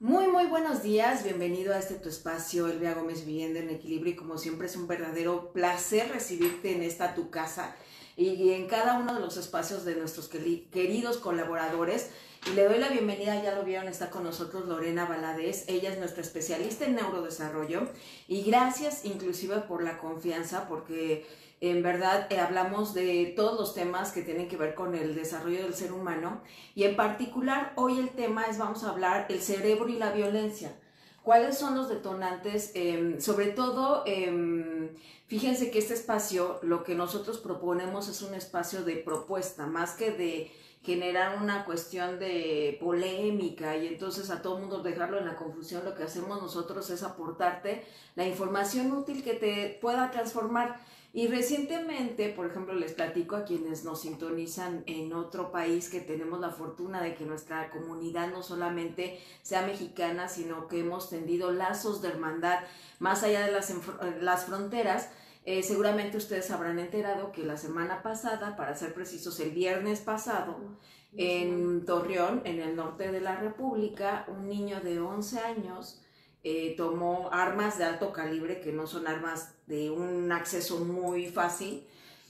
Muy buenos días, bienvenido a este tu espacio, Elvia Gómez Viviendo en Equilibrio, y como siempre es un verdadero placer recibirte en esta tu casa y en cada uno de los espacios de nuestros queridos colaboradores. Y le doy la bienvenida, ya lo vieron, está con nosotros Lorena Valadez, ella es nuestra especialista en neurodesarrollo, y gracias inclusive por la confianza, porque en verdad hablamos de todos los temas que tienen que ver con el desarrollo del ser humano, y en particular hoy el tema es, vamos a hablar, el cerebro y la violencia. ¿Cuáles son los detonantes? Sobre todo, fíjense que este espacio, lo que nosotros proponemos es un espacio de propuesta, más que de generar una cuestión de polémica y entonces a todo el mundo dejarlo en la confusión. Lo que hacemos nosotros es aportarte la información útil que te pueda transformar. Y recientemente, por ejemplo, les platico a quienes nos sintonizan en otro país que tenemos la fortuna de que nuestra comunidad no solamente sea mexicana, sino que hemos tendido lazos de hermandad más allá de las fronteras. Seguramente ustedes habrán enterado que la semana pasada, para ser precisos, el viernes pasado, en Torreón, en el norte de la República, un niño de 11 años tomó armas de alto calibre, que no son armas de un acceso muy fácil,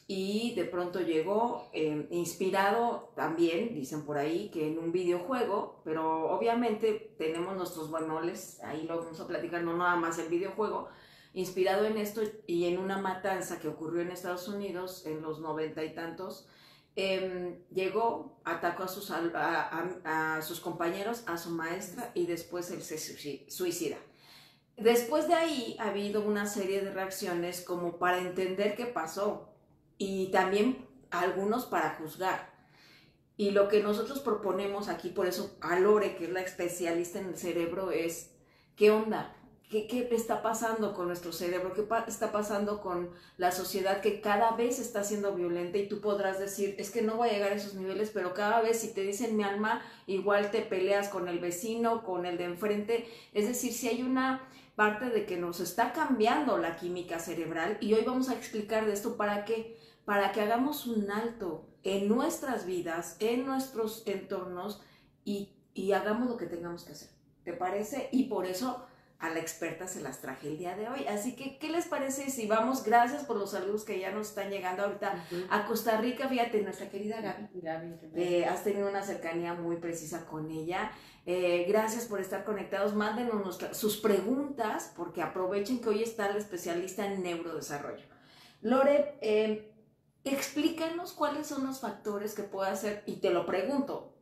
y de pronto llegó inspirado también, dicen por ahí, que en un videojuego, pero obviamente tenemos nuestros bemoles, ahí lo vamos a platicar, no nada más el videojuego, inspirado en esto y en una matanza que ocurrió en Estados Unidos en los 90 y tantos. Llegó, atacó a sus compañeros, a su maestra, y después él se suicida. Después de ahí ha habido una serie de reacciones como para entender qué pasó y también algunos para juzgar. Y lo que nosotros proponemos aquí, por eso a Lore, que es la especialista en el cerebro, es ¿qué onda? ¿Qué está pasando con nuestro cerebro? ¿Qué está pasando con la sociedad que cada vez está siendo violenta? Y tú podrás decir, es que no voy a llegar a esos niveles, pero cada vez si te dicen mi alma, igual te peleas con el vecino, con el de enfrente. Es decir, si hay una parte de que nos está cambiando la química cerebral, y hoy vamos a explicar de esto para qué, para que hagamos un alto en nuestras vidas, en nuestros entornos, y hagamos lo que tengamos que hacer. ¿Te parece? Y por eso a la experta se las traje el día de hoy. Así que, ¿qué les parece si vamos? Gracias por los saludos que ya nos están llegando ahorita a Costa Rica. Fíjate, nuestra querida Gaby, has tenido una cercanía muy precisa con ella. Gracias por estar conectados. Mándenos sus preguntas, porque aprovechen que hoy está la especialista en neurodesarrollo. Lore, explícanos cuáles son los factores que puede hacer, y te lo pregunto,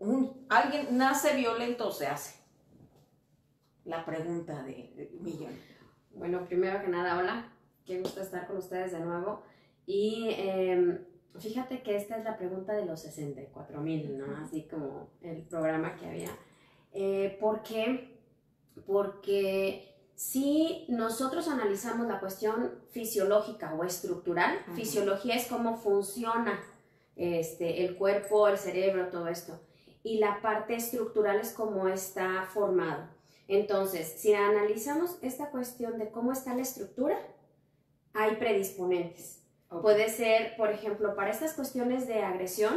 ¿alguien nace violento o se hace? La pregunta de millón. Bueno, primero que nada, hola, qué gusto estar con ustedes de nuevo. Y fíjate que esta es la pregunta de los 64,000, ¿no? Así como el programa que había. ¿Por qué? Porque si nosotros analizamos la cuestión fisiológica o estructural, fisiología es cómo funciona el cuerpo, el cerebro, todo esto. Y la parte estructural es cómo está formado. Entonces, si analizamos esta cuestión de cómo está la estructura, hay predisponentes. Okay. Puede ser, por ejemplo, para estas cuestiones de agresión,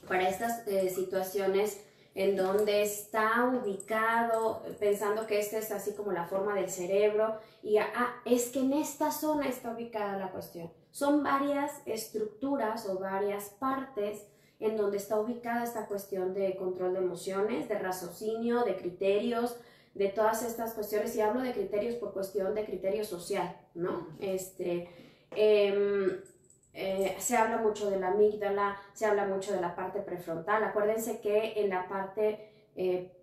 para estas situaciones en donde está ubicado, pensando que esta es así como la forma del cerebro, y es que en esta zona está ubicada la cuestión. Son varias estructuras o varias partes en donde está ubicada esta cuestión de control de emociones, de raciocinio, de criterios, de todas estas cuestiones, y hablo de criterios por cuestión de criterio social, ¿no? Se habla mucho de la amígdala, se habla mucho de la parte prefrontal. Acuérdense que en la parte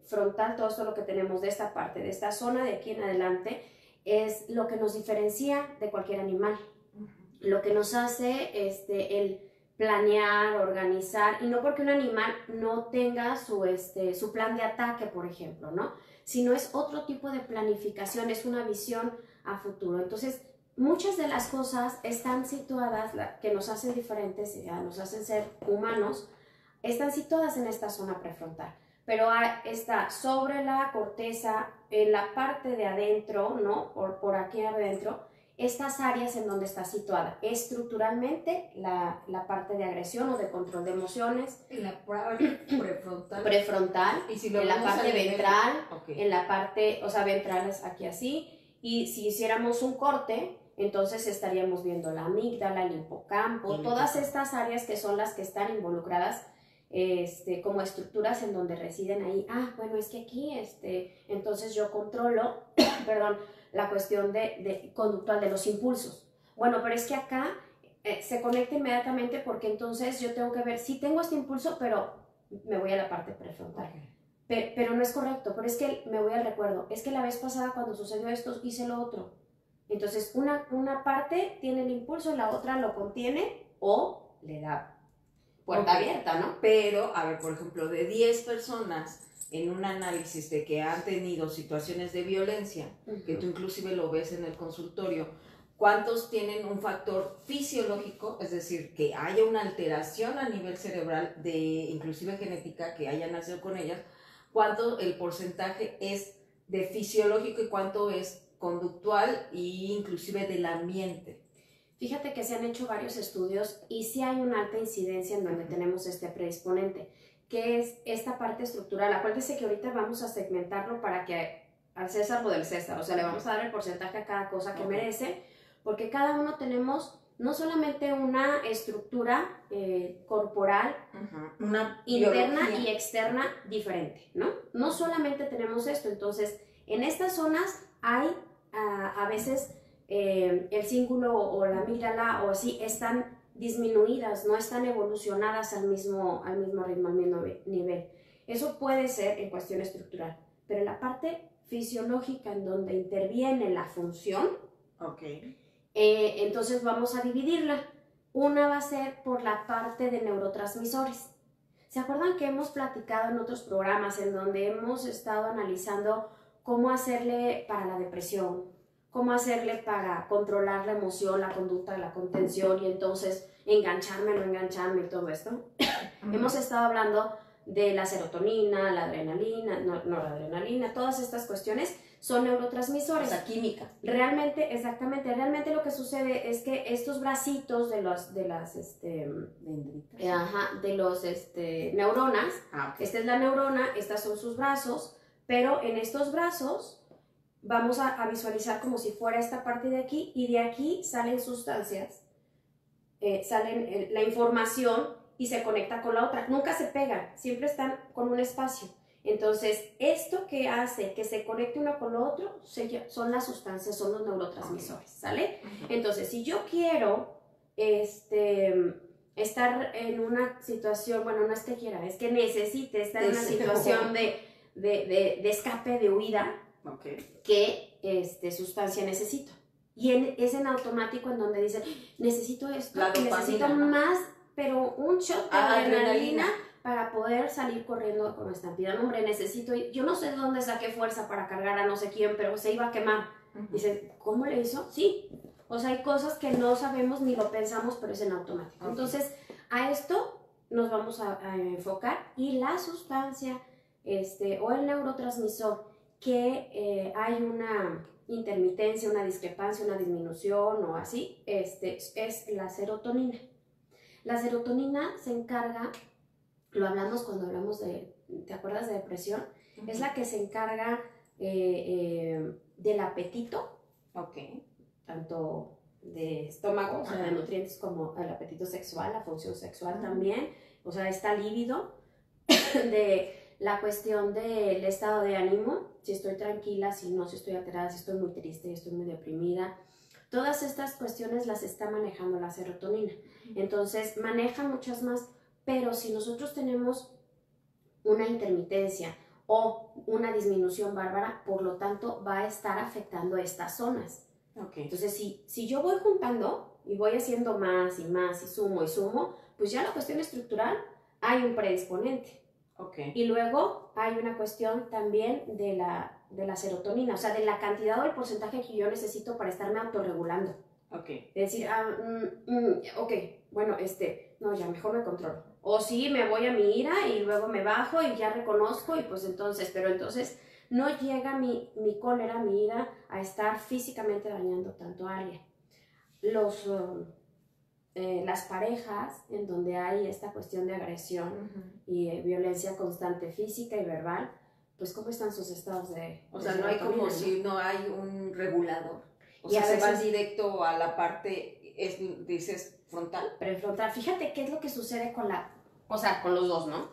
frontal, todo esto lo que tenemos de esta parte, de esta zona de aquí en adelante, es lo que nos diferencia de cualquier animal, lo que nos hace el planear, organizar, y no porque un animal no tenga su plan de ataque, por ejemplo, ¿no? Sino es otro tipo de planificación, es una visión a futuro. Entonces, muchas de las cosas están situadas, que nos hacen diferentes, nos hacen ser humanos, están situadas en esta zona prefrontal, pero está sobre la corteza, en la parte de adentro, ¿no? Por aquí adentro, estas áreas en donde está situada. Estructuralmente, la parte de agresión o de control de emociones. En la prefrontal. Prefrontal, Y si lo en la vemos parte al nivel- ventral, Okay. en la parte, o sea, ventral es aquí así. Y si hiciéramos un corte, entonces estaríamos viendo la amígdala, el hipocampo, todas estas áreas que son las que están involucradas como estructuras en donde residen ahí. Bueno, es que aquí, entonces yo controlo, perdón, la cuestión de conductual de los impulsos. Bueno, pero es que acá se conecta inmediatamente porque entonces yo tengo que ver, sí tengo este impulso, pero me voy a la parte prefrontal. Okay. Pero no es correcto, pero es que me voy al recuerdo. Es que la vez pasada cuando sucedió esto hice lo otro. Entonces una parte tiene el impulso y la otra lo contiene o le da puerta abierta, ¿no? Pero, a ver, por ejemplo, de 10 personas en un análisis de que han tenido situaciones de violencia, que tú inclusive lo ves en el consultorio, ¿cuántos tienen un factor fisiológico? Es decir, que haya una alteración a nivel cerebral, inclusive genética, que haya nacido con ellas. ¿Cuánto el porcentaje es de fisiológico y cuánto es conductual e inclusive del ambiente? Fíjate que se han hecho varios estudios y sí hay una alta incidencia en donde tenemos este predisponente, que es esta parte estructural. Acuérdense que ahorita vamos a segmentarlo para que al César lo del César, o sea, le vamos a dar el porcentaje a cada cosa que merece, porque cada uno tenemos no solamente una estructura corporal, una interna biología y externa diferente, ¿no? No solamente tenemos esto, entonces en estas zonas hay a veces el cíngulo o la amígdala o así están disminuidas, no están evolucionadas al mismo ritmo, al mismo nivel. Eso puede ser en cuestión estructural, pero la parte fisiológica en donde interviene la función, entonces vamos a dividirla. Una va a ser por la parte de neurotransmisores. ¿Se acuerdan que hemos platicado en otros programas en donde hemos estado analizando cómo hacerle para la depresión, cómo hacerle para controlar la emoción, la conducta, la contención y entonces engancharme, no engancharme y todo esto? Hemos estado hablando de la serotonina, la adrenalina, noradrenalina, todas estas cuestiones son neurotransmisores. O sea, química. Realmente, exactamente, realmente lo que sucede es que estos bracitos de los neuronas, esta es la neurona, estas son sus brazos, pero en estos brazos vamos a visualizar como si fuera esta parte de aquí y de aquí salen sustancias, salen la información y se conecta con la otra. Nunca se pegan, siempre están con un espacio. Entonces, esto que hace que se conecte uno con lo otro son las sustancias, son los neurotransmisores, ¿sale? Entonces, si yo quiero estar en una situación, bueno, no es que quiera, es que necesite estar en una situación de escape, de huida, ¿qué sustancia necesito? Y es en automático en donde dicen, necesito esto, necesito más, pero un shot de adrenalina para poder salir corriendo con estampida. No, hombre, yo no sé de dónde saqué fuerza para cargar a no sé quién, pero se iba a quemar. Dice, ¿cómo le hizo? Sí. O sea, hay cosas que no sabemos ni lo pensamos, pero es en automático. Entonces, a esto nos vamos a enfocar y la sustancia o el neurotransmisor que hay una intermitencia, una discrepancia, una disminución o así, es la serotonina. La serotonina se encarga, lo hablamos cuando hablamos ¿te acuerdas de depresión? Es la que se encarga del apetito, tanto de estómago, o sea, de nutrientes, como el apetito sexual, la función sexual también, o sea, está líbido, de la cuestión del estado de ánimo, si estoy tranquila, si no, si estoy alterada, si estoy muy triste, si estoy muy deprimida. Todas estas cuestiones las está manejando la serotonina. Entonces, maneja muchas más, pero si nosotros tenemos una intermitencia o una disminución bárbara, por lo tanto, va a estar afectando estas zonas. Entonces, si yo voy juntando y voy haciendo más y más y sumo, pues ya la cuestión estructural hay un predisponente. Y luego hay una cuestión también de la serotonina, o sea, de la cantidad o el porcentaje que yo necesito para estarme autorregulando. Es decir, bueno, no, ya mejor me controlo. O sí, me voy a mi ira y luego me bajo y ya reconozco y pues entonces, pero entonces no llega mi cólera, mi ira, a estar físicamente dañando tanto a alguien. las parejas en donde hay esta cuestión de agresión y violencia constante física y verbal, pues cómo están sus estados de O sea, no hay como serotonina, si no hay un regulador. O Y sea, a se va veces- directo a la parte, dices, frontal. prefrontal. Fíjate qué es lo que sucede con con los dos, ¿no?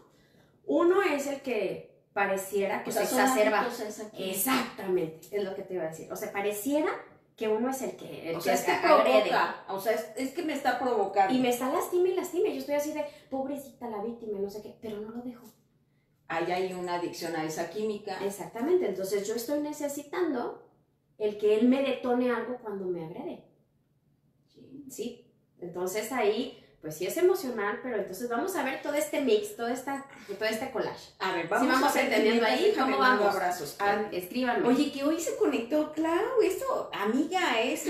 Uno es el que pareciera que O sea, se son exacerba. hábitos es aquí. Exactamente, es lo que te iba a decir. O sea, pareciera que uno es el que O sea, es que agrede. provoca. O sea, es que me está provocando. Y me está lastima y lastima. Yo estoy así de, pobrecita la víctima, no sé qué, pero no lo dejo. Ahí hay una adicción a esa química. Exactamente, entonces yo estoy necesitando el que él me detone algo cuando me agrede. Sí. Sí, entonces ahí, pues sí es emocional, pero entonces vamos a ver todo este mix, todo este collage. A ver, Sí, vamos a ver, entendiendo mientras ahí déjame cómo mando vamos. abrazos. Escríbanme. Oye, que hoy se conectó, claro, eso, amiga, es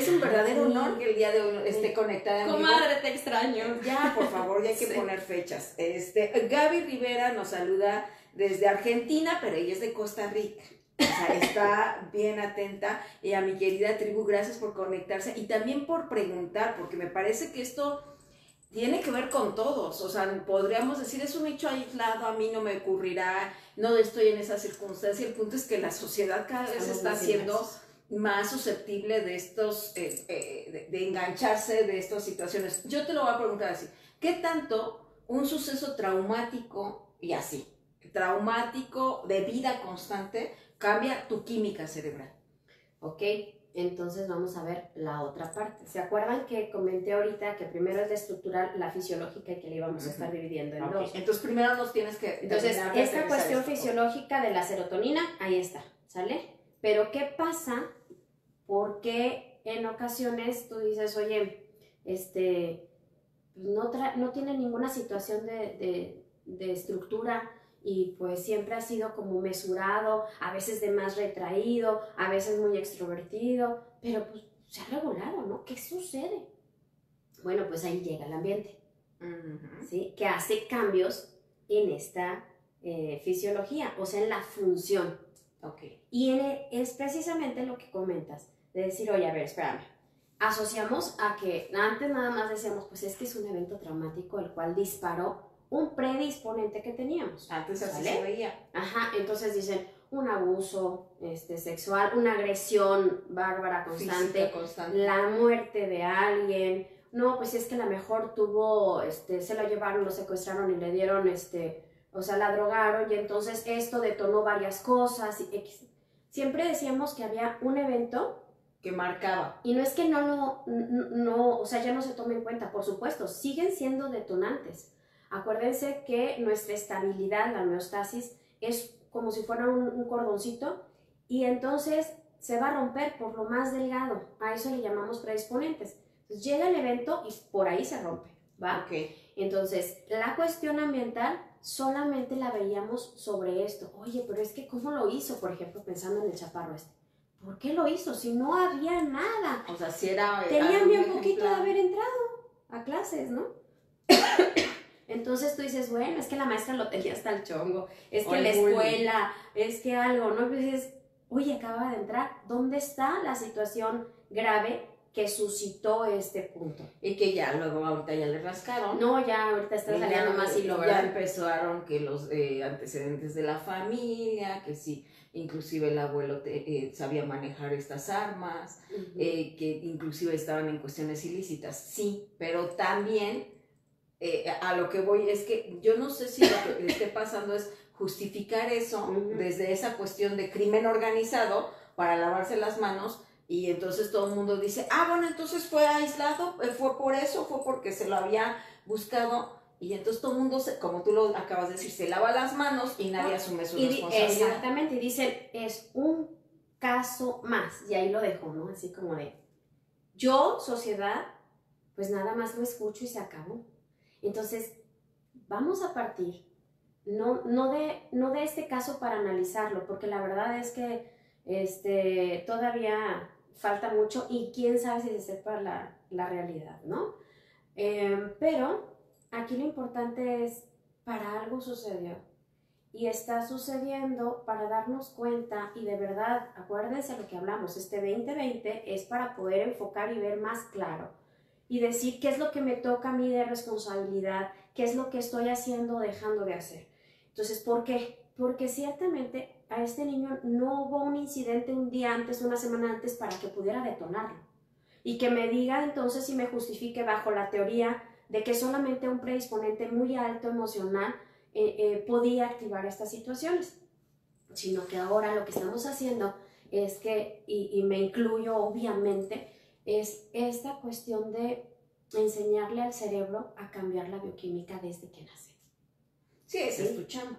un verdadero honor que el día de hoy esté conectada. Comadre, te extraño. Ya, por favor, ya hay que Sí. poner fechas. Gaby Rivera nos saluda desde Argentina, pero ella es de Costa Rica. O sea, está bien atenta. Y a mi querida tribu, gracias por conectarse y también por preguntar, porque me parece que esto tiene que ver con todos. O sea, podríamos decir, es un hecho aislado, a mí no me ocurrirá, no estoy en esa circunstancia. El punto es que la sociedad cada vez está haciendo más susceptible de estos, de engancharse de estas situaciones. Yo te lo voy a preguntar así, ¿qué tanto un suceso traumático y así, traumático de vida constante, cambia tu química cerebral? Ok, entonces vamos a ver la otra parte. ¿Se acuerdan que comenté ahorita que primero es la estructural, la fisiológica y que la íbamos a estar dividiendo en dos? Entonces primero nos tienes que... Entonces, esta aterrizar cuestión esto. fisiológica de la serotonina, ahí está, ¿sale? Pero ¿qué pasa? Porque en ocasiones tú dices, oye, no tiene ninguna situación de estructura y pues siempre ha sido como mesurado, a veces de más retraído, a veces muy extrovertido, pero pues se ha regulado, ¿no? ¿Qué sucede? Bueno, pues ahí llega el ambiente, ¿sí? Que hace cambios en esta fisiología, o sea, en la función. Okay. Y es precisamente lo que comentas, de decir, oye, a ver, espérame, asociamos a que antes nada más decíamos, pues es que es un evento traumático el cual disparó un predisponente que teníamos. Antes así ¿vale? se veía. Ajá, entonces dicen un abuso sexual, una agresión bárbara constante, la muerte de alguien, no, pues es que a lo mejor tuvo, se la llevaron, lo secuestraron y le dieron, o sea, la drogaron y entonces esto detonó varias cosas. Siempre decíamos que había un evento que marcaba. Y no es que no, o sea, ya no se tome en cuenta, por supuesto, siguen siendo detonantes. Acuérdense que nuestra estabilidad, la homeostasis, es como si fuera un cordoncito y entonces se va a romper por lo más delgado. A eso le llamamos predisponentes. Entonces llega el evento y por ahí se rompe, ¿va? Okay. Entonces, la cuestión ambiental solamente la veíamos sobre esto. Oye, pero es que ¿cómo lo hizo? Por ejemplo, pensando en el chaparro ¿Por qué lo hizo? Si no había nada. O sea, si era... Tenían bien poquito de haber entrado a clases, ¿no? Entonces tú dices, bueno, es que la maestra lo tenía hasta el chongo, es que la escuela, es que algo, ¿no? Pues dices, oye, acaba de entrar, ¿dónde está la situación grave que suscitó este punto? Y que ya luego ahorita ya le rascaron. No, ya ahorita está saliendo más hilo, ¿verdad? Ya empezaron que los antecedentes de la familia, que sí, inclusive el abuelo sabía manejar estas armas, que inclusive estaban en cuestiones ilícitas, sí, pero también a lo que voy es que yo no sé si lo que esté pasando es justificar eso desde esa cuestión de crimen organizado para lavarse las manos. Y entonces todo el mundo dice, bueno, entonces fue aislado, fue por eso, fue porque se lo había buscado. Y entonces todo el mundo, como tú lo acabas de decir, se lava las manos y nadie asume su responsabilidad. Exactamente, y dicen, es un caso más. Y ahí lo dejo, ¿no? Así como de, yo, sociedad, pues nada más lo escucho y se acabó. Entonces, vamos a partir, no de este caso para analizarlo, porque la verdad es que todavía falta mucho y quién sabe si se sepa la realidad, ¿no? Pero aquí lo importante es, para algo sucedió y está sucediendo para darnos cuenta y de verdad, acuérdense lo que hablamos, este 2020 es para poder enfocar y ver más claro y decir qué es lo que me toca a mí de responsabilidad, qué es lo que estoy haciendo o dejando de hacer. Entonces, ¿por qué? Porque ciertamente a este niño no hubo un incidente un día antes, una semana antes para que pudiera detonarlo y que me diga entonces y me justifique bajo la teoría de que solamente un predisponente muy alto emocional podía activar estas situaciones, sino que ahora lo que estamos haciendo es que, y me incluyo obviamente, es esta cuestión de enseñarle al cerebro a cambiar la bioquímica desde que nace. Sí, esa es tu chamba.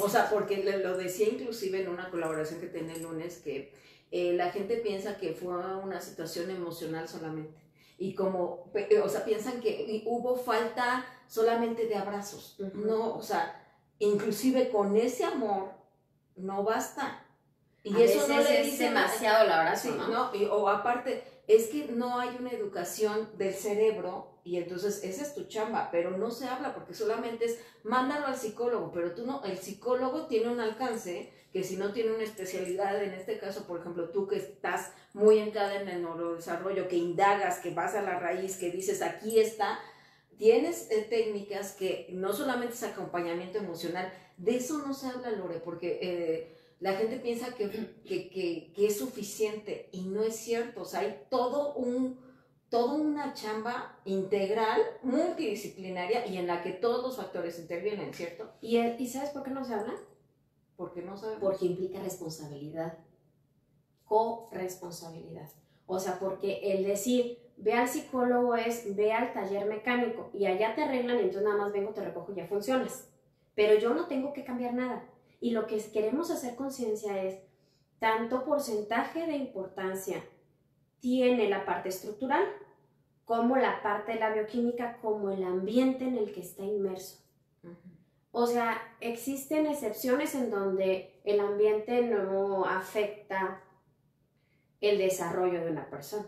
O O sea, porque lo decía inclusive en una colaboración que tenía el lunes, que la gente piensa que fue una situación emocional solamente. Y como, o sea, piensan que hubo falta solamente de abrazos. No, o sea, inclusive con ese amor no basta. Y a eso no veces le es dice demasiado el abrazo, sí, ¿no? ¿no? O aparte, es que no hay una educación del cerebro y entonces esa es tu chamba, pero no se habla porque solamente es mándalo al psicólogo, pero tú no, el psicólogo tiene un alcance que si no tiene una especialidad, en este caso, por ejemplo, tú que estás muy entrada en el neurodesarrollo, que indagas, que vas a la raíz, que dices aquí está, tienes técnicas que no solamente es acompañamiento emocional, de eso no se habla, Lore, porque la gente piensa que es suficiente y no es cierto. O sea, hay toda una chamba integral, multidisciplinaria y en la que todos los factores intervienen, ¿cierto? ¿Y sabes por qué no se habla? Porque no sabemos. Porque implica responsabilidad, corresponsabilidad. O sea, porque el decir, ve al psicólogo es, ve al taller mecánico y allá te arreglan y entonces nada más vengo, te recojo y ya funcionas. Pero yo no tengo que cambiar nada. Y lo que queremos hacer conciencia es, tanto porcentaje de importancia tiene la parte estructural, como la parte de la bioquímica, como el ambiente en el que está inmerso. O sea, existen excepciones en donde el ambiente no afecta el desarrollo de una persona.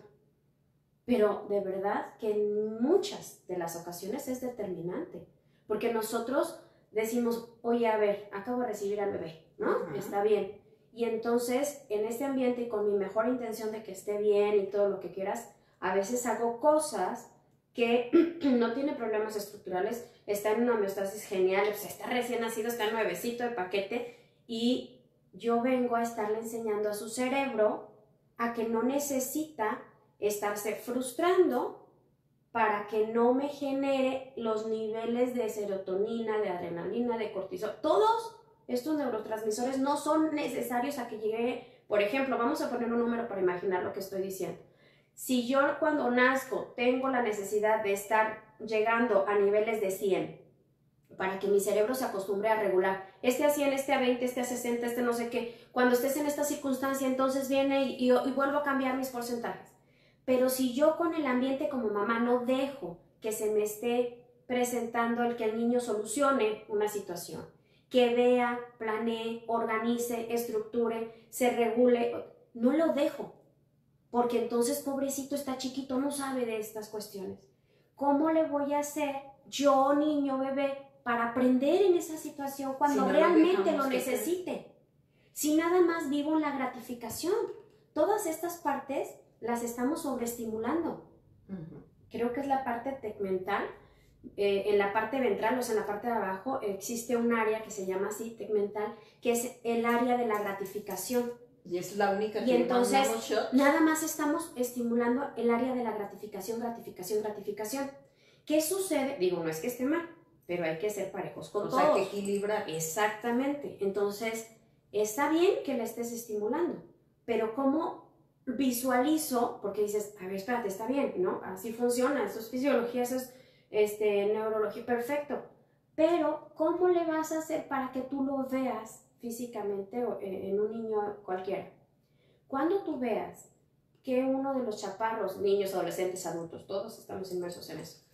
Pero de verdad que en muchas de las ocasiones es determinante. Porque nosotros decimos, oye, a ver, acabo de recibir al bebé, ¿no? Está bien. Y entonces, en este ambiente y con mi mejor intención de que esté bien y todo lo que quieras, a veces hago cosas que no tiene problemas estructurales, está en una homeostasis genial, pues está recién nacido, está nuevecito de paquete, y yo vengo a estarle enseñando a su cerebro a que no necesita estarse frustrando para que no me genere los niveles de serotonina, de adrenalina, de cortisol. Todos estos neurotransmisores no son necesarios a que llegue, por ejemplo, vamos a poner un número para imaginar lo que estoy diciendo. Si yo cuando nazco tengo la necesidad de estar llegando a niveles de 100 para que mi cerebro se acostumbre a regular, este a 100, este a 20, este a 60, este no sé qué, cuando estés en esta circunstancia entonces viene y vuelvo a cambiar mis porcentajes. Pero si yo con el ambiente como mamá no dejo que se me esté presentando el que el niño solucione una situación, que vea, planee, organice, estructure, se regule, no lo dejo. Porque entonces, pobrecito, está chiquito, no sabe de estas cuestiones. ¿Cómo le voy a hacer yo, niño, bebé, para aprender en esa situación cuando si no realmente lo necesite? Si nada más vivo en la gratificación. Todas estas partes las estamos sobreestimulando. Creo que es la parte tegmental. En la parte ventral, o sea, en la parte de abajo, existe un área que se llama así, tegmental, que es el área de la gratificación. Y es la única que y entonces nada más estamos estimulando el área de la gratificación, gratificación, gratificación. ¿Qué sucede? Digo, no es que esté mal, pero hay que ser parejos con todos. O sea, hay que equilibrar. Exactamente. Entonces, está bien que la estés estimulando, pero ¿cómo visualizo? Porque dices, a ver, espérate, está bien, ¿no? Así funciona, eso es fisiología, eso es neurología, perfecto. Pero, ¿cómo le vas a hacer para que tú lo veas físicamente en un niño cualquiera? Cuando tú veas que uno de los chaparros, niños, adolescentes, adultos, todos estamos inmersos en eso,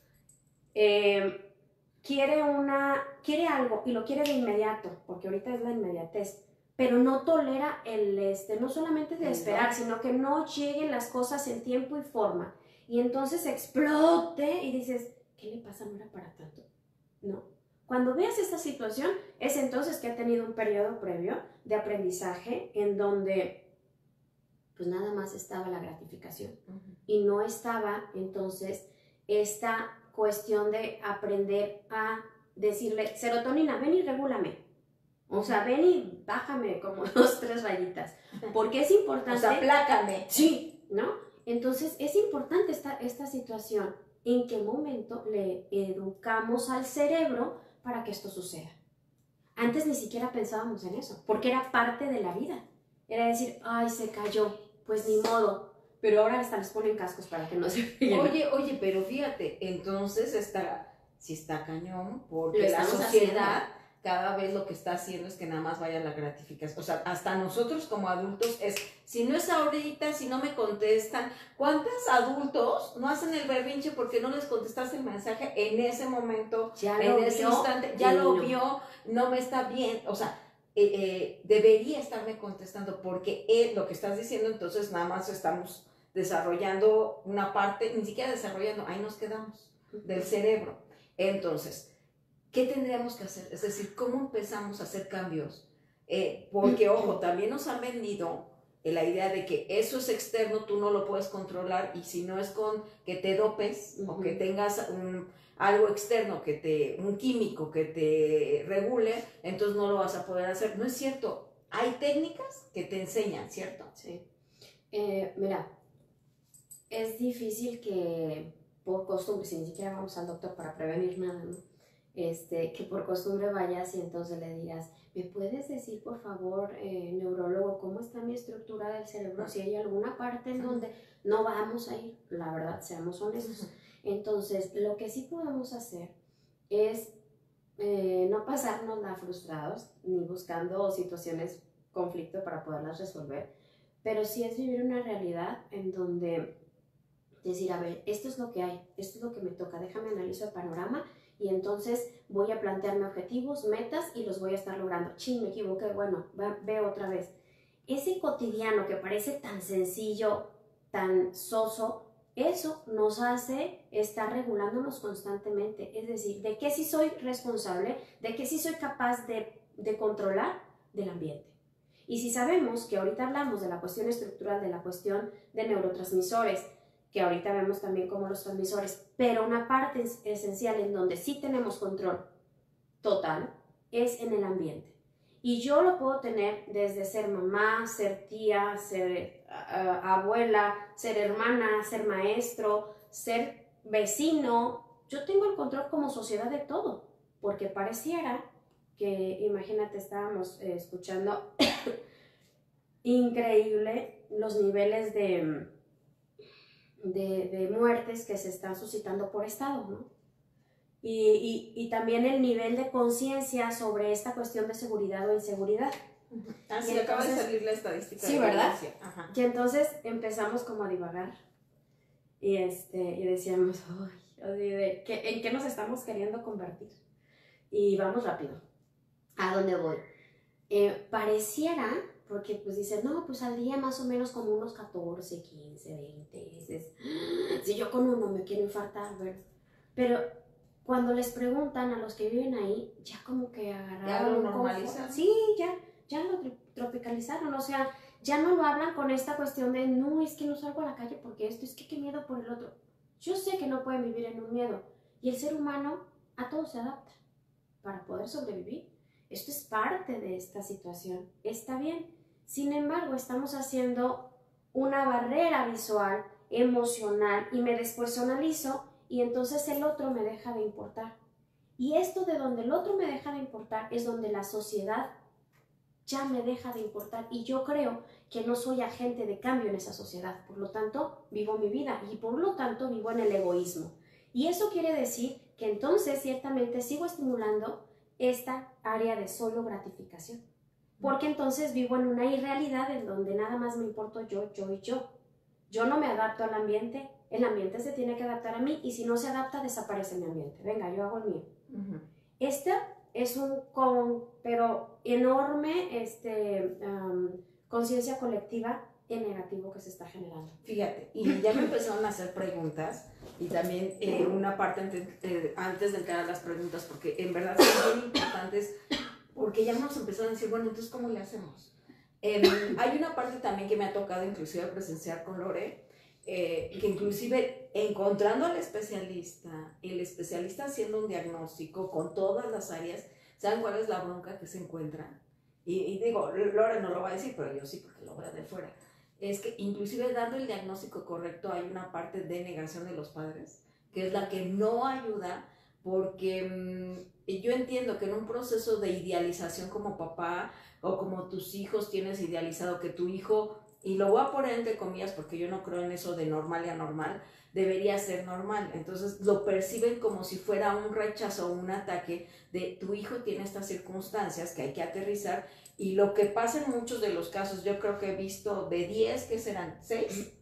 quiere algo y lo quiere de inmediato, porque ahorita es la inmediatez, pero no tolera no solamente de esperar, sino que no lleguen las cosas en tiempo y forma, y entonces explote y dices, ¿qué le pasa? No era para tanto, ¿no? Cuando veas esta situación, es entonces que ha tenido un periodo previo de aprendizaje en donde pues nada más estaba la gratificación y no estaba entonces esta cuestión de aprender a decirle, serotonina, ven y regúlame. O sea, ven y bájame como 2, 3 rayitas. Porque es importante... O sea, aplácame. Sí, ¿no? Entonces, es importante esta situación. ¿En qué momento le educamos al cerebro para que esto suceda? Antes ni siquiera pensábamos en eso, porque era parte de la vida. Era decir, ay, se cayó, pues ni modo. Pero ahora hasta les ponen cascos para que no se peguen. Oye, pero fíjate, entonces sí está cañón, porque la sociedad haciendo. Cada vez lo que está haciendo es que nada más vaya la gratificación. O sea, hasta nosotros como adultos es, si no es ahorita, si no me contestan, ¿cuántos adultos no hacen el berrinche porque no les contestaste el mensaje en ese momento, en ese instante? Ya lo vio, no me está bien, o sea, debería estarme contestando porque lo que estás diciendo, entonces nada más estamos desarrollando una parte, ni siquiera desarrollando, ahí nos quedamos, del cerebro. Entonces, ¿qué tendríamos que hacer? Es decir, ¿cómo empezamos a hacer cambios? Porque, ojo, también nos han vendido la idea de que eso es externo, tú no lo puedes controlar, y si no es con que te dopes o que tengas algo externo, un químico que te regule, entonces no lo vas a poder hacer. No es cierto. Hay técnicas que te enseñan, ¿cierto? Sí. Mira, es difícil que por costumbre, si ni siquiera vamos al doctor para prevenir nada, ¿no? Que por costumbre vayas y entonces le digas, ¿me puedes decir por favor, neurólogo, cómo está mi estructura del cerebro? Si hay alguna parte en donde no vamos a ir, la verdad, seamos honestos. Entonces, lo que sí podemos hacer es no pasárnosla frustrados, ni buscando situaciones, conflicto para poderlas resolver, pero sí es vivir una realidad en donde decir, a ver, esto es lo que hay, esto es lo que me toca, déjame analizar el panorama y entonces voy a plantearme objetivos, metas y los voy a estar logrando. Chin, me equivoqué, bueno, veo otra vez. Ese cotidiano que parece tan sencillo, tan soso, eso nos hace estar regulándonos constantemente. Es decir, ¿de qué sí soy responsable? ¿De qué sí soy capaz de controlar? Del ambiente. Y si sabemos que ahorita hablamos de la cuestión estructural, de la cuestión de neurotransmisores, que ahorita vemos también como los transmisores, pero una parte esencial en donde sí tenemos control total es en el ambiente. Y yo lo puedo tener desde ser mamá, ser tía, ser abuela, ser hermana, ser maestro, ser vecino. Yo tengo el control como sociedad de todo, porque pareciera que, imagínate, estábamos escuchando increíble los niveles de muertes que se están suscitando por estado, ¿no? Y también el nivel de conciencia sobre esta cuestión de seguridad o inseguridad. Así acaba de salir la estadística. Sí, ¿verdad? Y entonces empezamos como a divagar y decíamos, ¿en qué nos estamos queriendo convertir? Y vamos rápido. ¿A dónde voy? Pareciera, porque pues dicen, no, pues al día más o menos como unos 14, 15, 20. Dices, si yo con uno me quiero infartar, ¿verdad? Pero cuando les preguntan a los que viven ahí, ya como que agarraron. Ya lo normalizaron. Sí, ya lo tropicalizaron, o sea, ya no lo hablan con esta cuestión de, no, es que no salgo a la calle porque esto, es que qué miedo por el otro. Yo sé que no pueden vivir en un miedo, y el ser humano a todo se adapta para poder sobrevivir. Esto es parte de esta situación, está bien. Sin embargo, estamos haciendo una barrera visual, emocional, y me despersonalizo, y entonces el otro me deja de importar. Y esto de donde el otro me deja de importar es donde la sociedad ya me deja de importar, y yo creo que no soy agente de cambio en esa sociedad. Por lo tanto, vivo mi vida y por lo tanto vivo en el egoísmo. Y eso quiere decir que entonces ciertamente sigo estimulando esta área de solo gratificación. Porque entonces vivo en una irrealidad en donde nada más me importo yo y yo. Yo no me adapto al ambiente, el ambiente se tiene que adaptar a mí, y si no se adapta, desaparece mi ambiente. Venga, yo hago el mío. Esta es pero enorme conciencia colectiva en negativo que se está generando. Fíjate, y ya me empezaron a hacer preguntas, y también una parte antes de entrar a las preguntas, porque en verdad son bien importantes, porque ya nos empezaron a decir, bueno, entonces, ¿cómo le hacemos? Hay una parte también que me ha tocado inclusive presenciar con Lore, que inclusive encontrando al especialista, el especialista haciendo un diagnóstico con todas las áreas, ¿saben cuál es la bronca que se encuentra? Y digo, Lore no lo va a decir, pero yo sí, porque lo veo de fuera. Es que inclusive dando el diagnóstico correcto hay una parte de negación de los padres, que es la que no ayuda, porque yo entiendo que en un proceso de idealización como papá o como tus hijos tienes idealizado que tu hijo, y lo voy a poner entre comillas porque yo no creo en eso de normal y anormal, debería ser normal. Entonces lo perciben como si fuera un rechazo o un ataque de tu hijo tiene estas circunstancias que hay que aterrizar. Y lo que pasa en muchos de los casos, yo creo que he visto de 10, que serán 6,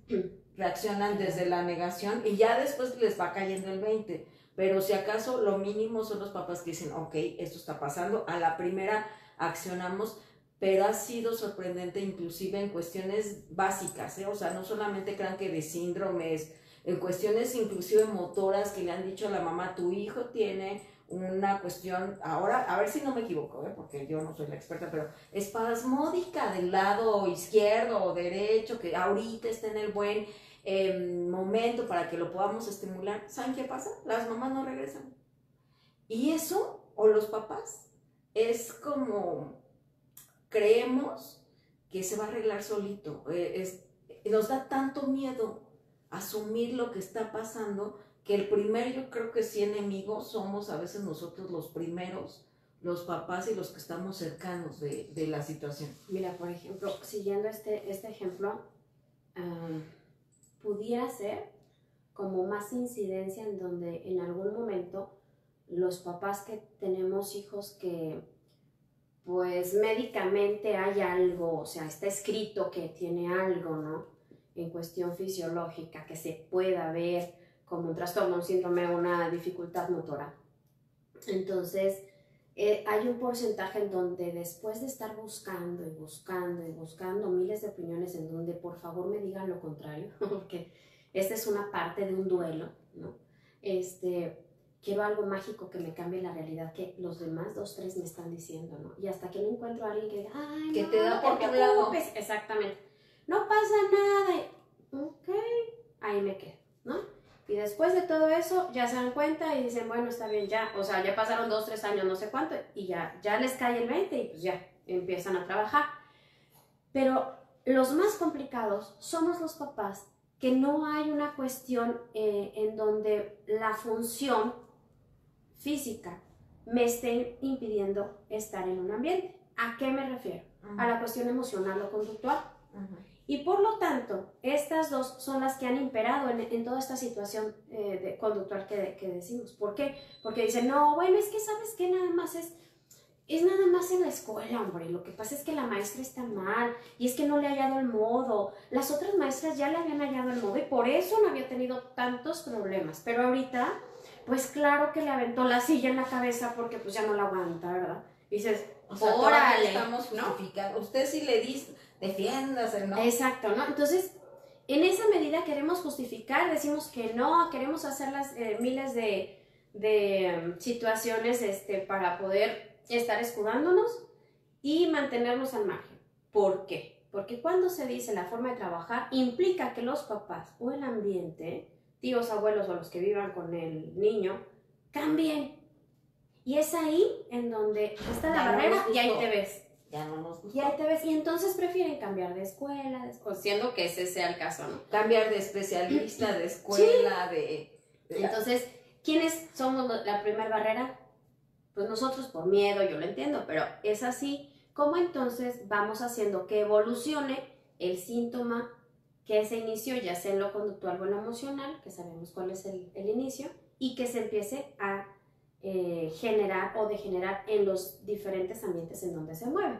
reaccionan desde la negación y ya después les va cayendo el 20. Pero si acaso lo mínimo son los papás que dicen, ok, esto está pasando, a la primera accionamos, pero ha sido sorprendente inclusive en cuestiones básicas, ¿eh? O sea, no solamente crean que de síndromes, en cuestiones inclusive motoras que le han dicho a la mamá, tu hijo tiene una cuestión, ahora, a ver si no me equivoco, porque yo no soy la experta, pero espasmódica del lado izquierdo o derecho, que ahorita está en el buen momento para que lo podamos estimular. ¿Saben qué pasa? Las mamás no regresan. Y eso, o los papás, es como creemos que se va a arreglar solito. Nos da tanto miedo asumir lo que está pasando, que el primer, yo creo que sí, enemigo somos a veces nosotros los primeros, los papás y los que estamos cercanos de la situación. Mira, por ejemplo, siguiendo este ejemplo, pudiera ser como más incidencia en donde en algún momento los papás que tenemos hijos que pues médicamente hay algo, o sea, está escrito que tiene algo, ¿no? En cuestión fisiológica, que se pueda ver como un trastorno, un síndrome, una dificultad motora. Entonces, hay un porcentaje en donde después de estar buscando y buscando y buscando miles de opiniones en donde por favor me digan lo contrario, porque esta es una parte de un duelo, ¿no? Quiero algo mágico que me cambie la realidad que los demás 2, 3 me están diciendo, ¿no? Y hasta que no encuentro a alguien que diga, ay, que no, te da por tu lado. Exactamente. No pasa nada. Ok, ahí me quedo, ¿no? Y después de todo eso, ya se dan cuenta y dicen, bueno, está bien, ya, o sea, ya pasaron 2, 3 años, no sé cuánto, y ya les cae el 20 y pues ya, empiezan a trabajar. Pero los más complicados somos los papás, que no hay una cuestión en donde la función física me esté impidiendo estar en un ambiente. ¿A qué me refiero? A la cuestión emocional o conductual. Y por lo tanto, estas dos son las que han imperado en toda esta situación de conductual que decimos. ¿Por qué? Porque dicen, no, bueno, es que sabes que nada más es nada más en la escuela, hombre. Lo que pasa es que la maestra está mal y es que no le ha hallado el modo. Las otras maestras ya le habían hallado el modo y por eso no había tenido tantos problemas. Pero ahorita, pues claro que le aventó la silla en la cabeza porque pues ya no la aguanta, ¿verdad? Y dices, o sea, órale, estamos justificando, ¿no? Usted sí le dice, defiéndase, ¿no? Exacto, ¿no? Entonces, en esa medida queremos justificar, decimos que no, queremos hacer las miles de situaciones para poder estar escudándonos y mantenernos al margen. ¿Por qué? Porque cuando se dice la forma de trabajar, implica que los papás o el ambiente, tíos, abuelos o los que vivan con el niño, cambien. Y es ahí en donde está la barrera y ahí te ves. Ya no nos gustó. Y ahí te ves. Y entonces prefieren cambiar de escuela, siendo que ese sea el caso, ¿no? Cambiar de especialista, de escuela, sí. Entonces, ¿quiénes somos la primera barrera? Pues nosotros por miedo, yo lo entiendo, pero es así como entonces vamos haciendo que evolucione el síntoma que se inició, ya sea en lo conductual o en lo emocional, que sabemos cuál es el inicio, y que se empiece a generar o degenerar en los diferentes ambientes en donde se mueve.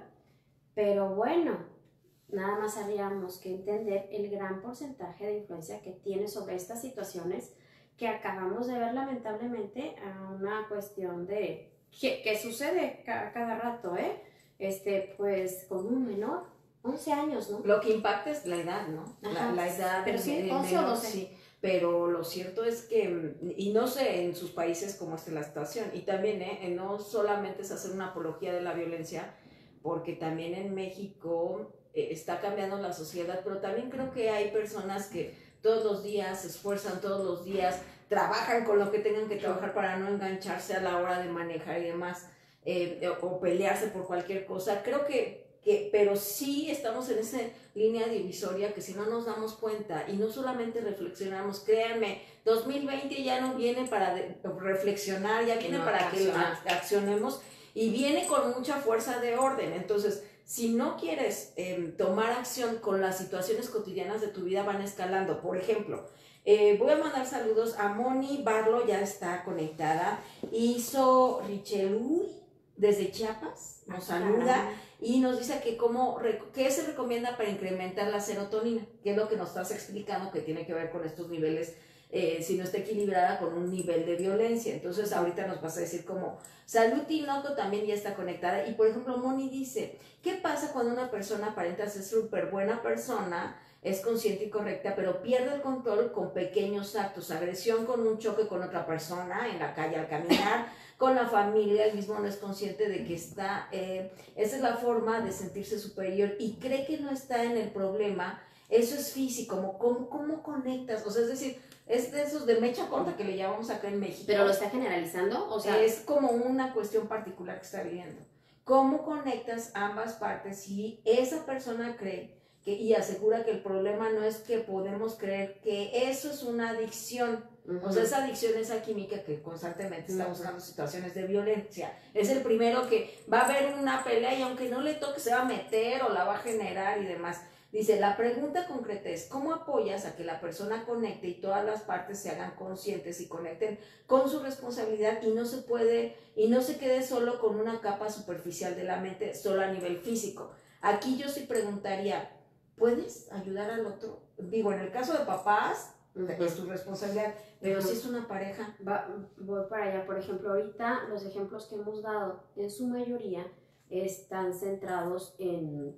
Pero bueno, nada más habríamos que entender el gran porcentaje de influencia que tiene sobre estas situaciones que acabamos de ver lamentablemente a una cuestión de que sucede cada rato, pues con un menor, 11 años, ¿no? Lo que impacta es la edad, ¿no? La edad. Pero sí, 11 o 12. Sí. pero lo cierto es que, y no sé en sus países cómo esté la situación, y también no solamente es hacer una apología de la violencia, porque también en México está cambiando la sociedad, pero también creo que hay personas que todos los días se esfuerzan, todos los días trabajan con lo que tengan que trabajar para no engancharse a la hora de manejar y demás, o pelearse por cualquier cosa. Creo pero sí estamos en esa línea divisoria que si no nos damos cuenta y no solamente reflexionamos, créanme, 2020 ya no viene para reflexionar, ya viene para que accionemos, y viene con mucha fuerza de orden. Entonces, si no quieres tomar acción con las situaciones cotidianas de tu vida, van escalando. Por ejemplo, voy a mandar saludos a Moni Barlo, ya está conectada. Hizo Richelú desde Chiapas, nos saluda y nos dice que qué se recomienda para incrementar la serotonina, que es lo que nos estás explicando, que tiene que ver con estos niveles, si no está equilibrada con un nivel de violencia. Entonces ahorita nos vas a decir cómo. Salud Tinoco también ya está conectada. Y por ejemplo, Moni dice, ¿qué pasa cuando una persona aparenta ser súper buena persona, es consciente y correcta, pero pierde el control con pequeños actos? Agresión con un choque con otra persona en la calle al caminar, con la familia, él mismo no es consciente de que esa es la forma de sentirse superior y cree que no está en el problema. Eso es físico, ¿cómo conectas? O sea, es decir, es de esos de mecha corta que le llamamos acá en México. ¿Pero lo está generalizando? O sea, es como una cuestión particular que está viviendo. ¿Cómo conectas ambas partes si esa persona cree y asegura que el problema no es que podemos creer que eso es una adicción? O sea, esa adicción, esa química que constantemente está buscando situaciones de violencia. Es el primero que va a haber una pelea y aunque no le toque se va a meter o la va a generar y demás. Dice, la pregunta concreta es, ¿cómo apoyas a que la persona conecte y todas las partes se hagan conscientes y conecten con su responsabilidad y no se quede solo con una capa superficial de la mente, solo a nivel físico? Aquí yo sí preguntaría, ¿puedes ayudar al otro? Digo, en el caso de papás, es tu responsabilidad, pero si es una pareja. Voy para allá. Por ejemplo, ahorita los ejemplos que hemos dado, en su mayoría, están centrados en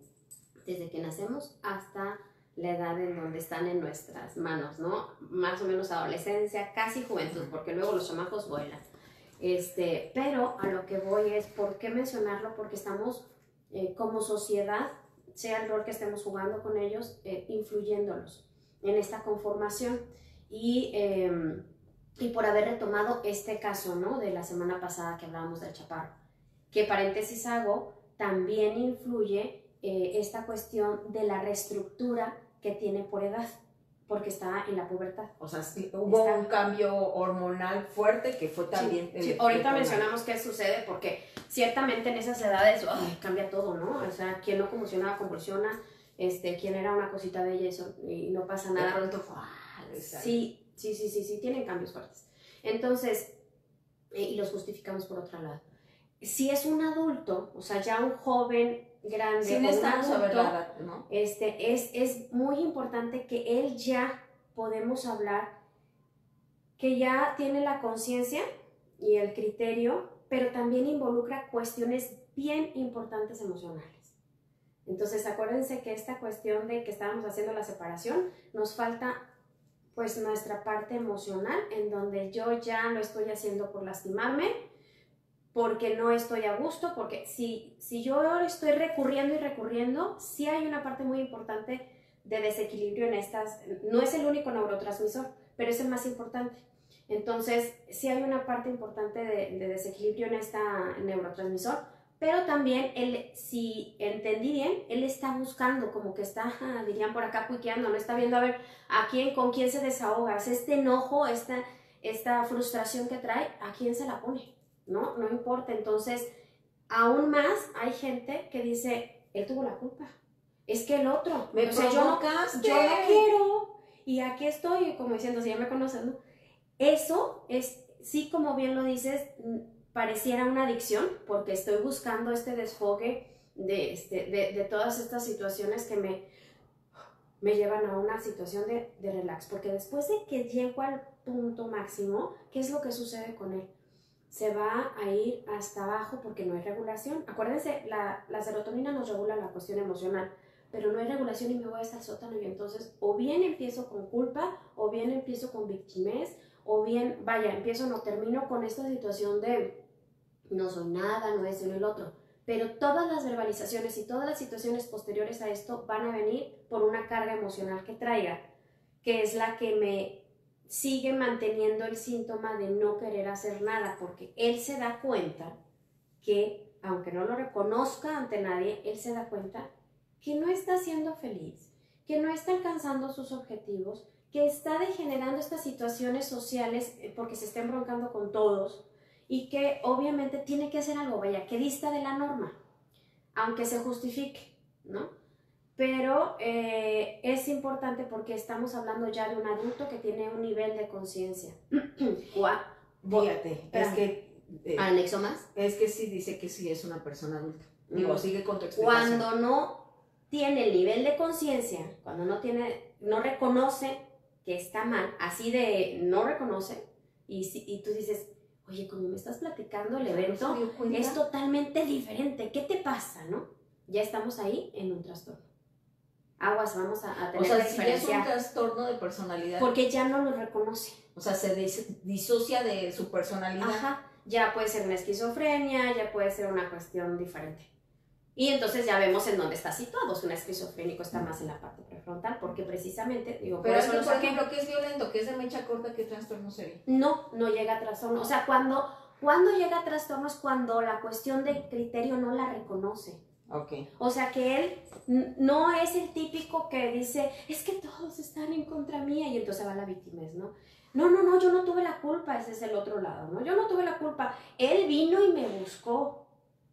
desde que nacemos hasta la edad en donde están en nuestras manos, ¿no? Más o menos adolescencia, casi juventud, porque luego los chamacos vuelan. Pero a lo que voy es, ¿por qué mencionarlo? Porque estamos como sociedad, sea el rol que estemos jugando con ellos, influyéndolos en esta conformación. Y por haber retomado este caso, ¿no? De la semana pasada que hablábamos del chaparro, que paréntesis hago, también influye esta cuestión de la reestructura que tiene por edad, porque está en la pubertad. O sea, hubo un cambio hormonal fuerte que fue también... Sí. Ahorita mencionamos qué sucede, porque ciertamente en esas edades cambia todo, ¿no? O sea, quien no convulsionaba, convulsiona, quien era una cosita bella y no pasa nada. De pronto, sí, tienen cambios fuertes. Entonces, y los justificamos por otro lado. Si es un adulto, o sea, ya un joven grande, sin estar sobre la edad, ¿no? Es muy importante que él ya podemos hablar, que ya tiene la conciencia y el criterio, pero también involucra cuestiones bien importantes emocionales. Entonces, acuérdense que esta cuestión de que estábamos haciendo la separación, nos falta pues nuestra parte emocional, en donde yo ya lo estoy haciendo por lastimarme, porque no estoy a gusto, porque si yo estoy recurriendo, sí hay una parte muy importante de desequilibrio en estas, no es el único neurotransmisor, pero es el más importante. Entonces, sí hay una parte importante de desequilibrio en este neurotransmisor, pero también él, si entendí bien, él está buscando, como que está, dirían por acá, cuiqueando, no está viendo a ver con quién se desahoga, este enojo, esta frustración que trae, ¿a quién se la pone? No importa. Entonces, aún más hay gente que dice, él tuvo la culpa, es que el otro, yo no quiero, y aquí estoy, como diciendo, si ya me conocen, ¿no? Eso es, sí, como bien lo dices, pareciera una adicción, porque estoy buscando este desfogue de todas estas situaciones que me llevan a una situación de relax, porque después de que llego al punto máximo, ¿qué es lo que sucede con él? Se va a ir hasta abajo porque no hay regulación. Acuérdense, la serotonina nos regula la cuestión emocional, pero no hay regulación y me voy hasta el sótano, y entonces o bien empiezo con culpa, o bien empiezo con victimez, o bien, vaya, empiezo, no termino con esta situación de no soy nada, no es el otro. Pero todas las verbalizaciones y todas las situaciones posteriores a esto van a venir por una carga emocional que traiga, que es la que me sigue manteniendo el síntoma de no querer hacer nada, porque él se da cuenta que, aunque no lo reconozca ante nadie, él se da cuenta que no está siendo feliz, que no está alcanzando sus objetivos, que está degenerando estas situaciones sociales porque se está embroncando con todos, y que obviamente tiene que hacer algo, vaya, que dista de la norma, aunque se justifique, ¿no? Pero es importante porque estamos hablando ya de un adulto que tiene un nivel de conciencia. Fíjate, es que... ¿Anexo más? Es que sí dice que sí es una persona adulta. Digo, sigue con tu explicación. Cuando no tiene el nivel de conciencia, cuando no reconoce que está mal, así de no reconoce, y tú dices, oye, como me estás platicando el evento, es totalmente diferente, ¿qué te pasa, no? Ya estamos ahí en un trastorno. Aguas, vamos a tener que diferenciar. O sea, si es un trastorno de personalidad. Porque ya no lo reconoce. O sea, se disocia de su personalidad. Ajá, ya puede ser una esquizofrenia, ya puede ser una cuestión diferente. Y entonces ya vemos en dónde está situado. Un esquizofrénico está más en la parte prefrontal, porque precisamente, digo, pero por eso por ejemplo, que es violento, que es de mecha corta, ¿qué trastorno sería? No llega a trastorno. O sea, cuando llega a trastorno es cuando la cuestión de criterio no la reconoce. Okay. O sea, que él no es el típico que dice, es que todos están en contra mía, y entonces va la victimez, ¿no? No, yo no tuve la culpa, ese es el otro lado, ¿no? Yo no tuve la culpa, él vino y me buscó.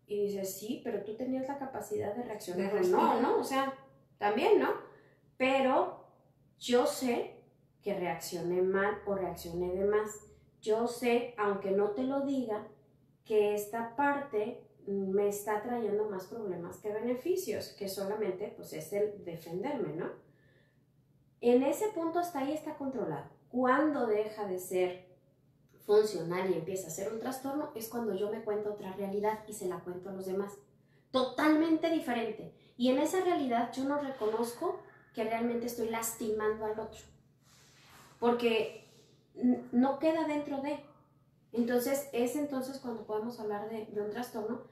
Y dices, sí, pero tú tenías la capacidad de reaccionar. No, o sea, también, ¿no? Pero yo sé que reaccioné mal o reaccioné de más. Yo sé, aunque no te lo diga, que esta parte me está trayendo más problemas que beneficios, que solamente pues es el defenderme, ¿no? En ese punto hasta ahí está controlado. Cuando deja de ser funcional y empieza a ser un trastorno es cuando yo me cuento otra realidad y se la cuento a los demás. Totalmente diferente. Y en esa realidad yo no reconozco que realmente estoy lastimando al otro. Porque no queda dentro de. Entonces es entonces cuando podemos hablar de un trastorno.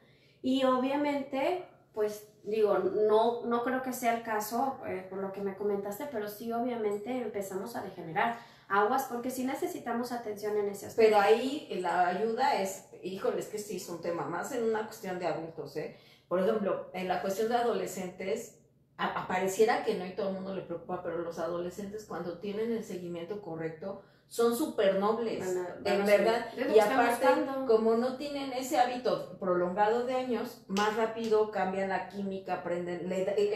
Y obviamente, pues digo, no creo que sea el caso por lo que me comentaste, pero sí obviamente empezamos a degenerar. Aguas, porque sí necesitamos atención en ese aspecto. Pero ahí la ayuda es, híjole, es que sí es un tema más en una cuestión de adultos, ¿eh? Por ejemplo, en la cuestión de adolescentes, pareciera que no y todo el mundo le preocupa, pero los adolescentes cuando tienen el seguimiento correcto son súper nobles, en verdad. Y aparte, como no tienen ese hábito prolongado de años, más rápido cambian la química, aprenden,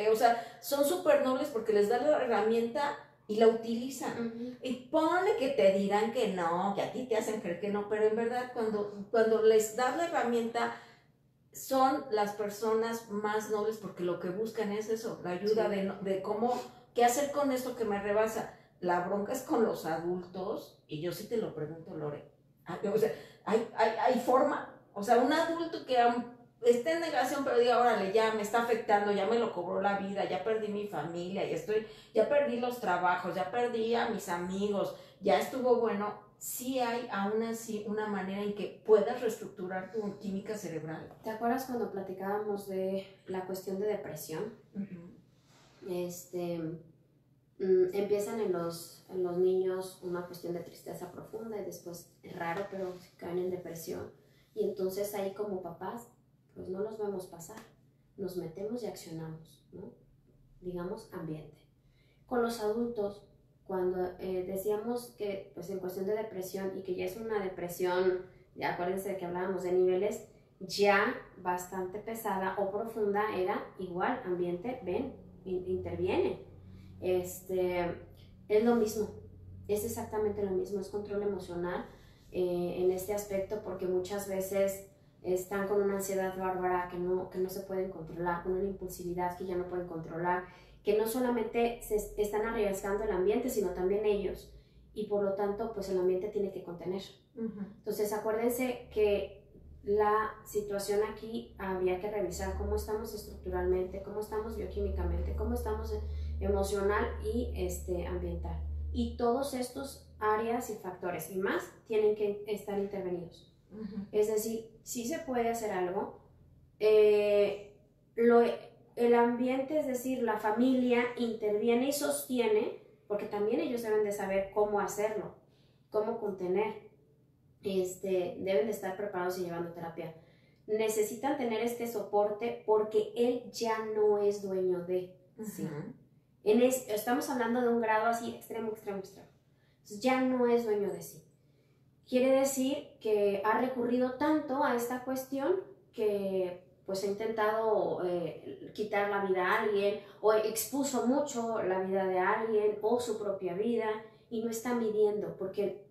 o sea, son súper nobles porque les da la herramienta y la utilizan. Y ponle que te dirán que no, que a ti te hacen creer que no, pero en verdad cuando les das la herramienta son las personas más nobles porque lo que buscan es eso, la ayuda de cómo, qué hacer con esto que me rebasa. La bronca es con los adultos, y yo sí te lo pregunto, Lore, o sea, hay forma, o sea, un adulto que esté en negación, pero diga, órale, ya me está afectando, ya me lo cobró la vida, ya perdí mi familia, ya perdí los trabajos, ya perdí a mis amigos, ya estuvo bueno. Sí hay aún así una manera en que puedas reestructurar tu química cerebral. ¿Te acuerdas cuando platicábamos de la cuestión de depresión? Empiezan en los niños una cuestión de tristeza profunda y después es raro, pero caen en depresión. Y entonces ahí como papás, pues no los vemos pasar, nos metemos y accionamos, ¿no? Digamos, ambiente. Con los adultos, cuando decíamos que pues en cuestión de depresión y que ya es una depresión, ya acuérdense de que hablábamos de niveles, ya bastante pesada o profunda, era igual, ambiente, ven, interviene. Es lo mismo, es exactamente lo mismo, es control emocional en este aspecto, porque muchas veces están con una ansiedad bárbara que no se pueden controlar, con una impulsividad que ya no pueden controlar, que no solamente se están arriesgando el ambiente, sino también ellos, y por lo tanto pues el ambiente tiene que contener. Entonces acuérdense que la situación aquí habría que revisar cómo estamos estructuralmente, cómo estamos bioquímicamente, cómo estamos emocional y ambiental. Y todos estos áreas y factores y más tienen que estar intervenidos. Es decir, sí se puede hacer algo. El ambiente, es decir, la familia interviene y sostiene, porque también ellos deben de saber cómo hacerlo, cómo contener. Deben de estar preparados y llevando terapia. Necesitan tener este soporte porque él ya no es dueño de. ¿Sí? Estamos hablando de un grado así extremo. Entonces ya no es dueño de sí. Quiere decir que ha recurrido tanto a esta cuestión que pues ha intentado quitar la vida a alguien o expuso mucho la vida de alguien o su propia vida y no está midiendo porque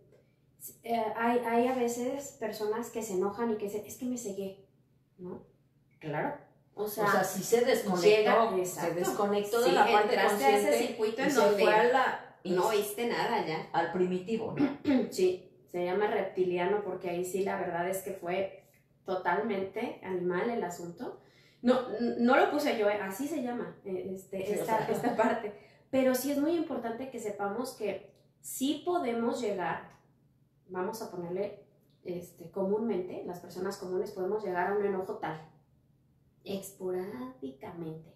hay a veces personas que se enojan y que dicen, es que me cegué, ¿no? Claro. O sea sí se desconectó, se desconectó de la parte consciente a ese circuito en donde no oíste nada ya. Al primitivo, ¿no? Sí, se llama reptiliano porque ahí sí la verdad es que fue totalmente animal el asunto. No lo puse yo, así se llama esta parte. Pero sí es muy importante que sepamos que sí podemos llegar, vamos a ponerle comúnmente, las personas comunes podemos llegar a un enojo tal, esporádicamente.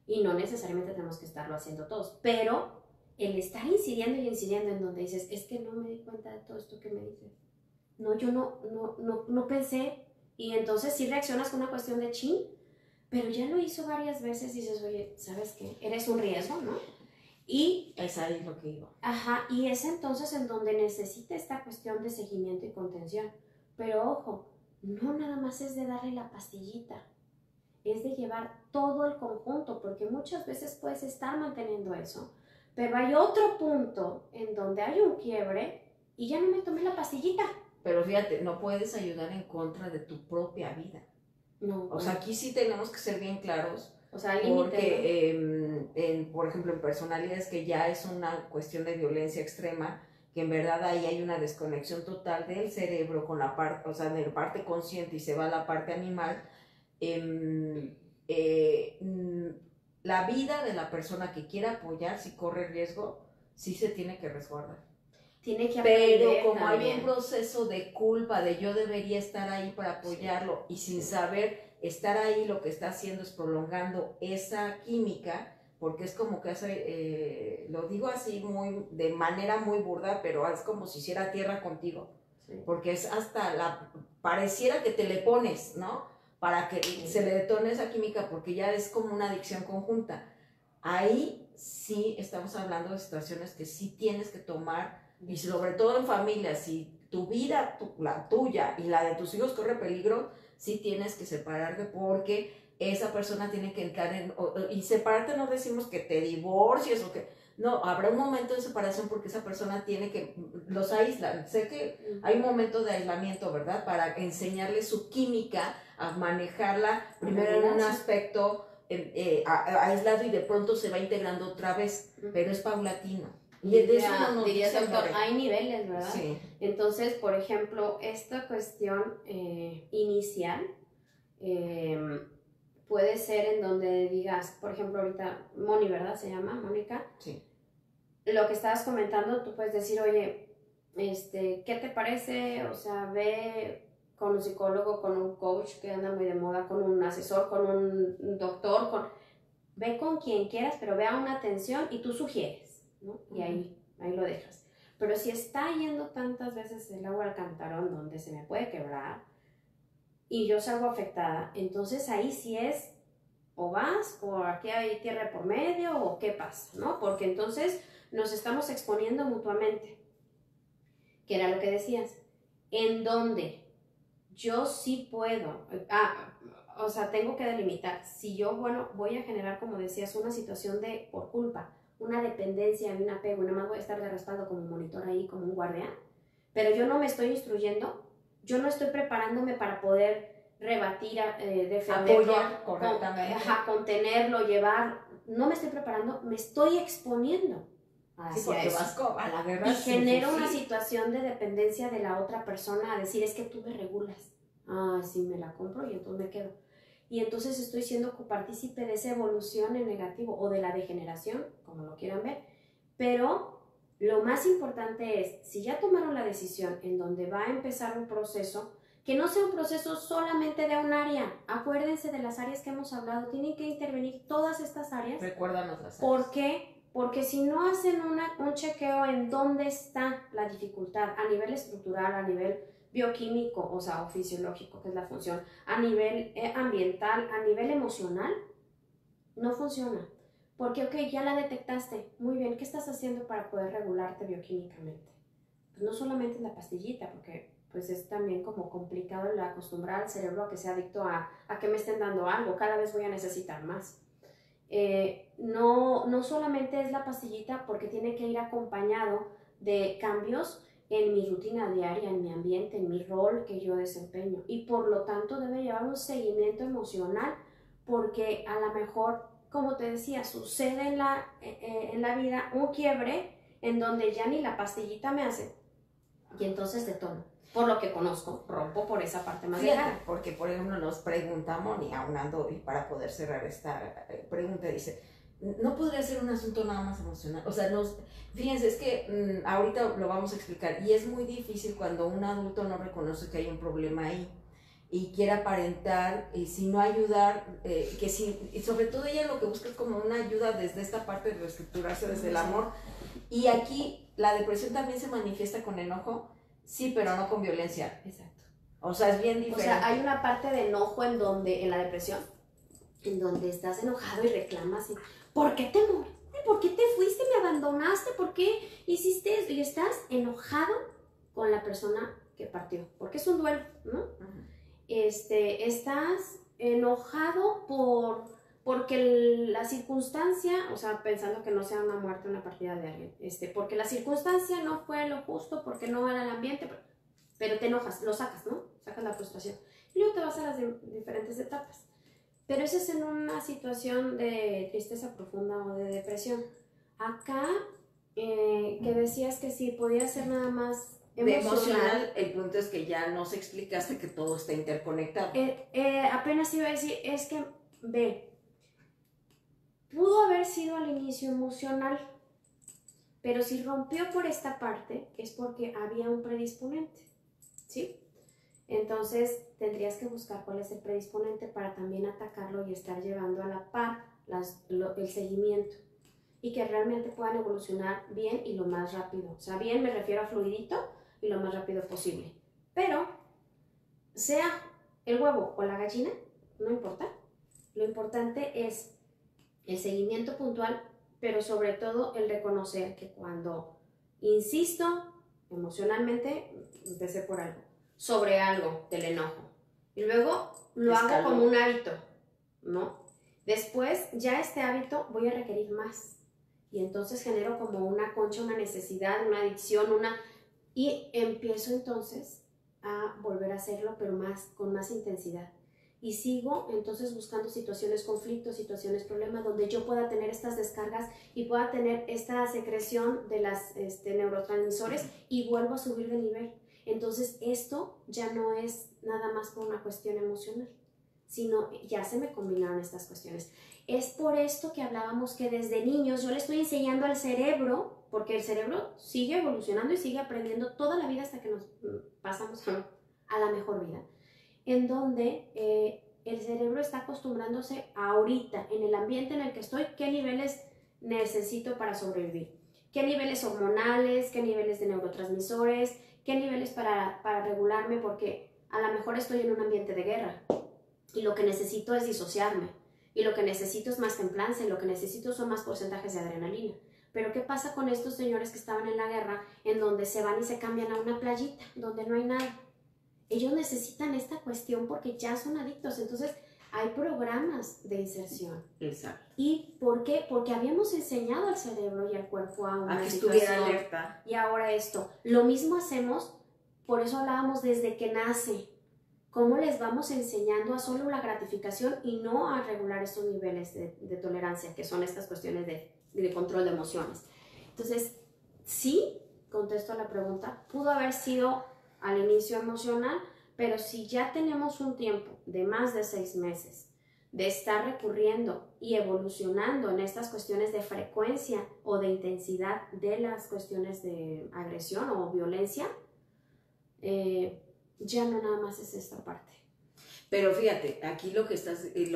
Y no necesariamente tenemos que estarlo haciendo todos, pero el estar incidiendo y incidiendo en donde dices, es que no me di cuenta de todo esto que me dices. No, yo no pensé. Y entonces sí reaccionas con una cuestión de chin, pero ya lo hizo varias veces y dices, oye, ¿sabes qué? Eres un riesgo, ¿no? Y es ahí lo que iba. Ajá, y es entonces en donde necesita esta cuestión de seguimiento y contención. Pero ojo, no nada más es de darle la pastillita, es de llevar todo el conjunto, porque muchas veces puedes estar manteniendo eso, pero hay otro punto en donde hay un quiebre y ya no me tomé la pastillita. Pero fíjate, no puedes ayudar en contra de tu propia vida. No. O sea, aquí sí tenemos que ser bien claros. O sea, porque, por ejemplo, en personalidades que ya es una cuestión de violencia extrema, que en verdad ahí hay una desconexión total del cerebro con la parte, o sea, de la parte consciente y se va a la parte animal, la vida de la persona que quiera apoyar, si corre riesgo, sí se tiene que resguardar. Tiene que aprender. Pero como también hay un proceso de culpa, de yo debería estar ahí para apoyarlo, sí, y sin saber estar ahí, lo que está haciendo es prolongando esa química, porque es como que hace, lo digo así de manera muy burda, pero es como si hiciera tierra contigo, sí, porque es hasta pareciera que te le pones, ¿no? Para que sí, se le detone esa química, porque ya es como una adicción conjunta. Ahí sí estamos hablando de situaciones que sí tienes que tomar, y sobre todo en familia, si tu vida, la tuya y la de tus hijos corre peligro, sí tienes que separarte, porque esa persona tiene que entrar y separarte no decimos que te divorcies o que, no, habrá un momento de separación porque esa persona tiene que, los aíslan, sé que hay un momento de aislamiento, ¿verdad? Para enseñarle su química, a manejarla, primero en un aspecto aislado y de pronto se va integrando otra vez, pero es paulatino. Y de eso no dirías, doctor, hay niveles, ¿verdad? Sí. Entonces, por ejemplo, esta cuestión inicial puede ser en donde digas, por ejemplo, ahorita Moni, ¿verdad? Se llama Mónica. Sí. Lo que estabas comentando, tú puedes decir, oye, ¿qué te parece? O sea, ve con un psicólogo, con un coach que anda muy de moda, con un asesor, con un doctor, ve con quien quieras, pero ve a una atención y tú sugieres, ¿no? Y ahí lo dejas. Pero si está yendo tantas veces el agua al cantarón donde se me puede quebrar y yo salgo afectada, entonces ahí sí es o vas o aquí hay tierra por medio o qué pasa, ¿no? Porque entonces nos estamos exponiendo mutuamente, que era lo que decías, en donde yo sí puedo, o sea, tengo que delimitar, si yo, bueno, voy a generar, como decías, una situación de, por culpa, una dependencia, un apego, nada más voy a estar de respaldo como monitor ahí, como un guardián, pero yo no me estoy instruyendo, yo no estoy preparándome para poder rebatir, defenderlo, apoyar correctamente, contenerlo, llevar, no me estoy preparando, me estoy exponiendo hacia porque eso. Vas a la guerra y genera una situación de dependencia de la otra persona a decir, es que tú me regulas. ah, sí, me la compro y entonces me quedo. Y entonces estoy siendo copartícipe de esa evolución en negativo o de la degeneración, como lo quieran ver. Pero lo más importante es, si ya tomaron la decisión en donde va a empezar un proceso, que no sea un proceso solamente de un área. Acuérdense de las áreas que hemos hablado, tienen que intervenir todas estas áreas. Recuérdanos las áreas. ¿Por qué? Porque si no hacen un chequeo en dónde está la dificultad a nivel estructural, a nivel bioquímico, o sea, o fisiológico, que es la función, a nivel ambiental, a nivel emocional, no funciona. Porque, ok, ya la detectaste, muy bien, ¿qué estás haciendo para poder regularte bioquímicamente? Pues no solamente la pastillita, porque pues es también como complicado el acostumbrar al cerebro a que sea adicto a que me estén dando algo, cada vez voy a necesitar más. No solamente es la pastillita porque tiene que ir acompañado de cambios en mi rutina diaria, en mi ambiente, en mi rol que yo desempeño, y por lo tanto debe llevar un seguimiento emocional porque a lo mejor, como te decía, sucede en la vida un quiebre en donde ya ni la pastillita me hace y entonces detono. Por lo que conozco, rompo por esa parte más lejana. Porque, por ejemplo, nos pregunta Moni, aunando, y para poder cerrar esta pregunta, dice, ¿no podría ser un asunto nada más emocional? O sea, fíjense, es que ahorita lo vamos a explicar, y es muy difícil cuando un adulto no reconoce que hay un problema ahí, y quiere aparentar, y si no ayudar, y sobre todo ella lo que busca es como una ayuda desde esta parte de reestructurarse desde el amor, y aquí la depresión también se manifiesta con enojo, sí, pero no con violencia. Exacto. O sea, es bien diferente. O sea, hay una parte de enojo en la depresión, en donde estás enojado y reclamas, ¿por qué te moriste? ¿Por qué te fuiste? ¿Me abandonaste? ¿Por qué hiciste eso? Y estás enojado con la persona que partió, porque es un duelo, ¿no? Uh-huh. Estás enojado porque la circunstancia, o sea, pensando que no sea una muerte, una partida de alguien, porque la circunstancia no fue lo justo, porque no era el ambiente, pero te enojas, lo sacas, ¿no? Sacas la frustración. Y luego te vas a las diferentes etapas. Pero eso es en una situación de tristeza profunda o de depresión. Acá, que decías que sí, podía ser nada más emocional. El punto es que ya nos explicaste que todo está interconectado. Apenas iba a decir, es que, pudo haber sido al inicio emocional, pero si rompió por esta parte es porque había un predisponente, ¿sí? Entonces tendrías que buscar cuál es el predisponente para también atacarlo y estar llevando a la par el seguimiento y que realmente puedan evolucionar bien y lo más rápido. O sea, bien me refiero a fluidito y lo más rápido posible. Pero, sea el huevo o la gallina, no importa. Lo importante es el seguimiento puntual, pero sobre todo el reconocer que cuando insisto emocionalmente, empecé por algo, sobre algo del enojo, y luego lo hago como un hábito, ¿no? Después ya este hábito voy a requerir más, y entonces genero como una concha, una necesidad, una adicción, y empiezo entonces a volver a hacerlo, pero con más intensidad. Y sigo entonces buscando situaciones, conflictos, situaciones, problemas, donde yo pueda tener estas descargas y pueda tener esta secreción de las neurotransmisores y vuelvo a subir de nivel. Entonces esto ya no es nada más por una cuestión emocional, sino ya se me combinaron estas cuestiones. Es por esto que hablábamos que desde niños yo le estoy enseñando al cerebro, porque el cerebro sigue evolucionando y sigue aprendiendo toda la vida hasta que nos pasamos a la mejor vida, en donde el cerebro está acostumbrándose ahorita, en el ambiente en el que estoy, qué niveles necesito para sobrevivir, qué niveles hormonales, qué niveles de neurotransmisores, qué niveles para regularme, porque a lo mejor estoy en un ambiente de guerra y lo que necesito es disociarme, y lo que necesito es más templanza, y lo que necesito son más porcentajes de adrenalina. Pero ¿qué pasa con estos señores que estaban en la guerra, en donde se van y se cambian a una playita, donde no hay nada? Ellos necesitan esta cuestión porque ya son adictos, entonces hay programas de inserción. Exacto. ¿Y por qué? Porque habíamos enseñado al cerebro y al cuerpo a una que situación, estuviera alerta. Y ahora esto. Lo mismo hacemos, por eso hablábamos desde que nace. ¿Cómo les vamos enseñando a solo la gratificación y no a regular estos niveles de tolerancia, que son estas cuestiones de control de emociones? Entonces, sí, contesto a la pregunta, pudo haber sido al inicio emocional, Pero si ya tenemos un tiempo de más de 6 meses de estar recurriendo y evolucionando en estas cuestiones de frecuencia o de intensidad de las cuestiones de agresión o violencia, ya no nada más es esta parte. Pero fíjate, aquí lo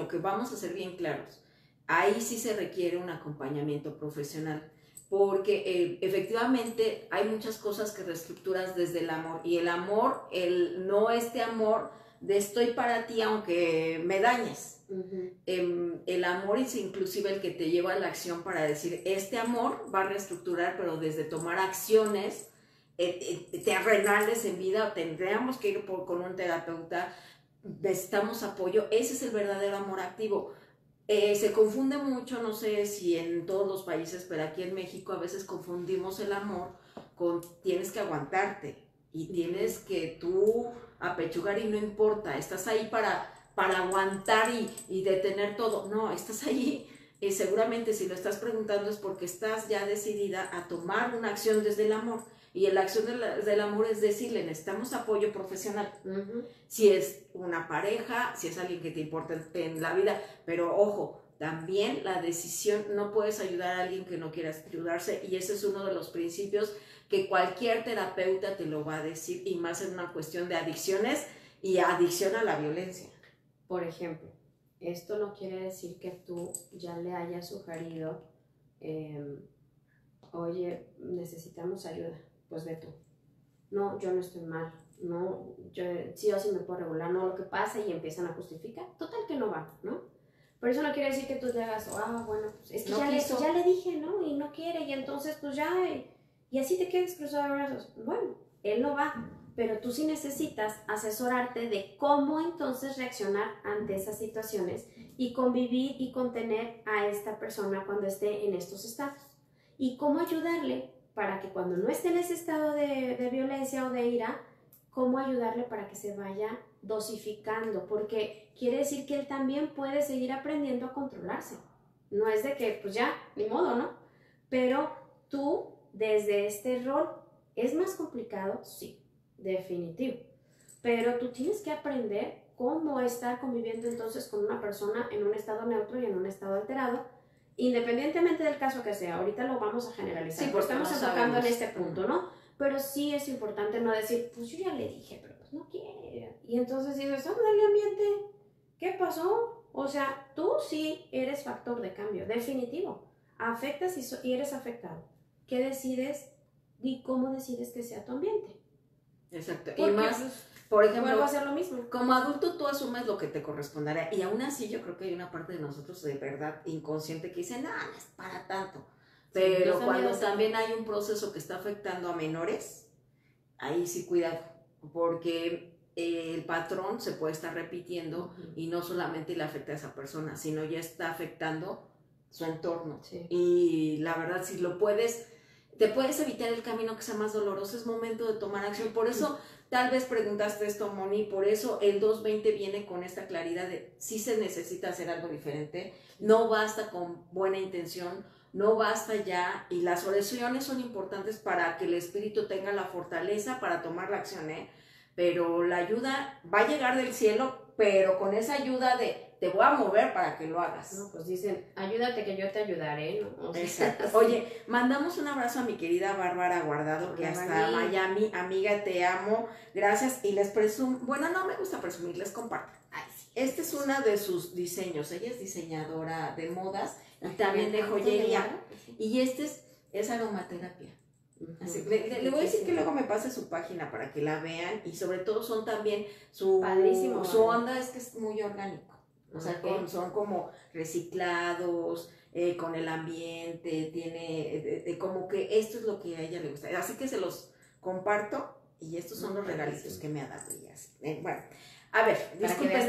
que vamos a ser bien claros, ahí sí se requiere un acompañamiento profesional, porque efectivamente hay muchas cosas que reestructuras desde el amor, y el amor, no este amor de estoy para ti aunque me dañes. El amor es inclusive el que te lleva a la acción para decir, este amor va a reestructurar, pero desde tomar acciones terrenales en vida. Tendríamos que ir con un terapeuta, necesitamos apoyo. Ese es el verdadero amor activo. Se confunde mucho, no sé si en todos los países, pero aquí en México a veces confundimos el amor con tienes que aguantarte y tienes que tú apechugar y no importa, estás ahí para aguantar y detener todo. No, estás ahí, seguramente si lo estás preguntando es porque estás ya decidida a tomar una acción desde el amor. Y la acción del amor es decirle, necesitamos apoyo profesional. Si es una pareja, si es alguien que te importa en la vida, pero ojo, también la decisión, no puedes ayudar a alguien que no quiera ayudarse, y ese es uno de los principios que cualquier terapeuta te lo va a decir, y más en una cuestión de adicciones y adicción a la violencia. Por ejemplo, esto no quiere decir que tú ya le hayas sugerido, oye, necesitamos ayuda, pues ve tú. No, yo no estoy mal, no, yo sí o sí me puedo regular, no, lo que pasa, y empiezan a justificar, total que no va, ¿no? Pero eso no quiere decir que tú le hagas, bueno, pues es que no ya le dije, ¿no? Y no quiere, y entonces pues ya, y así te quedas cruzado de brazos. Bueno, él no va, pero tú sí necesitas asesorarte de cómo entonces reaccionar ante esas situaciones y convivir y contener a esta persona cuando esté en estos estados. Y cómo ayudarle para que cuando no esté en ese estado de violencia o de ira, cómo ayudarle para que se vaya dosificando, porque quiere decir que él también puede seguir aprendiendo a controlarse. No es de que, pues ya, ni modo, ¿no? Pero tú, desde este rol, ¿es más complicado? Sí, definitivo. Pero tú tienes que aprender cómo estar conviviendo entonces con una persona en un estado neutro y en un estado alterado, independientemente del caso que sea. Ahorita lo vamos a generalizar, sí, porque estamos enfocando en este punto, ¿no? Pero sí es importante no decir, pues yo ya le dije, pero pues no quiere. Y entonces dices, dale ambiente, ¿qué pasó? O sea, tú sí eres factor de cambio, definitivo. Afectas y eres afectado. ¿Qué decides y cómo decides que sea tu ambiente? Exacto. Porque, y más, por ejemplo, vuelvo a hacer lo mismo. Como adulto tú asumes lo que te corresponderá, y aún así yo creo que hay una parte de nosotros de verdad inconsciente que dice, no es para tanto. Pero sí, cuando también hay un proceso que está afectando a menores, ahí sí cuidado, porque el patrón se puede estar repitiendo y no solamente le afecta a esa persona, sino ya está afectando su entorno. Sí. Y la verdad, si lo puedes, te puedes evitar el camino que sea más doloroso, es momento de tomar acción. Por eso tal vez preguntaste esto, Moni, por eso el 220 viene con esta claridad de sí se necesita hacer algo diferente, no basta con buena intención, no basta ya, y las oraciones son importantes para que el espíritu tenga la fortaleza para tomar la acción, pero la ayuda va a llegar del cielo, pero con esa ayuda de te voy a mover para que lo hagas. No, pues dicen, ayúdate que yo te ayudaré, ¿no? O sea, exacto. Oye, mandamos un abrazo a mi querida Bárbara Guardado, que hasta Miami, amiga, te amo, gracias, y les presumo, bueno, no me gusta presumir, les comparto. Ay, sí. Este es uno de sus diseños, ella es diseñadora de modas y también de joyería, y este es aromaterapia. Así, le voy a decir que luego me pase su página para que la vean, y sobre todo son también su onda es que es muy orgánico. O sea, son como reciclados, con el ambiente, tiene como que esto es lo que a ella le gusta. Así que se los comparto, y estos son los regalitos que me ha dado ella. Bueno, a ver, disculpen,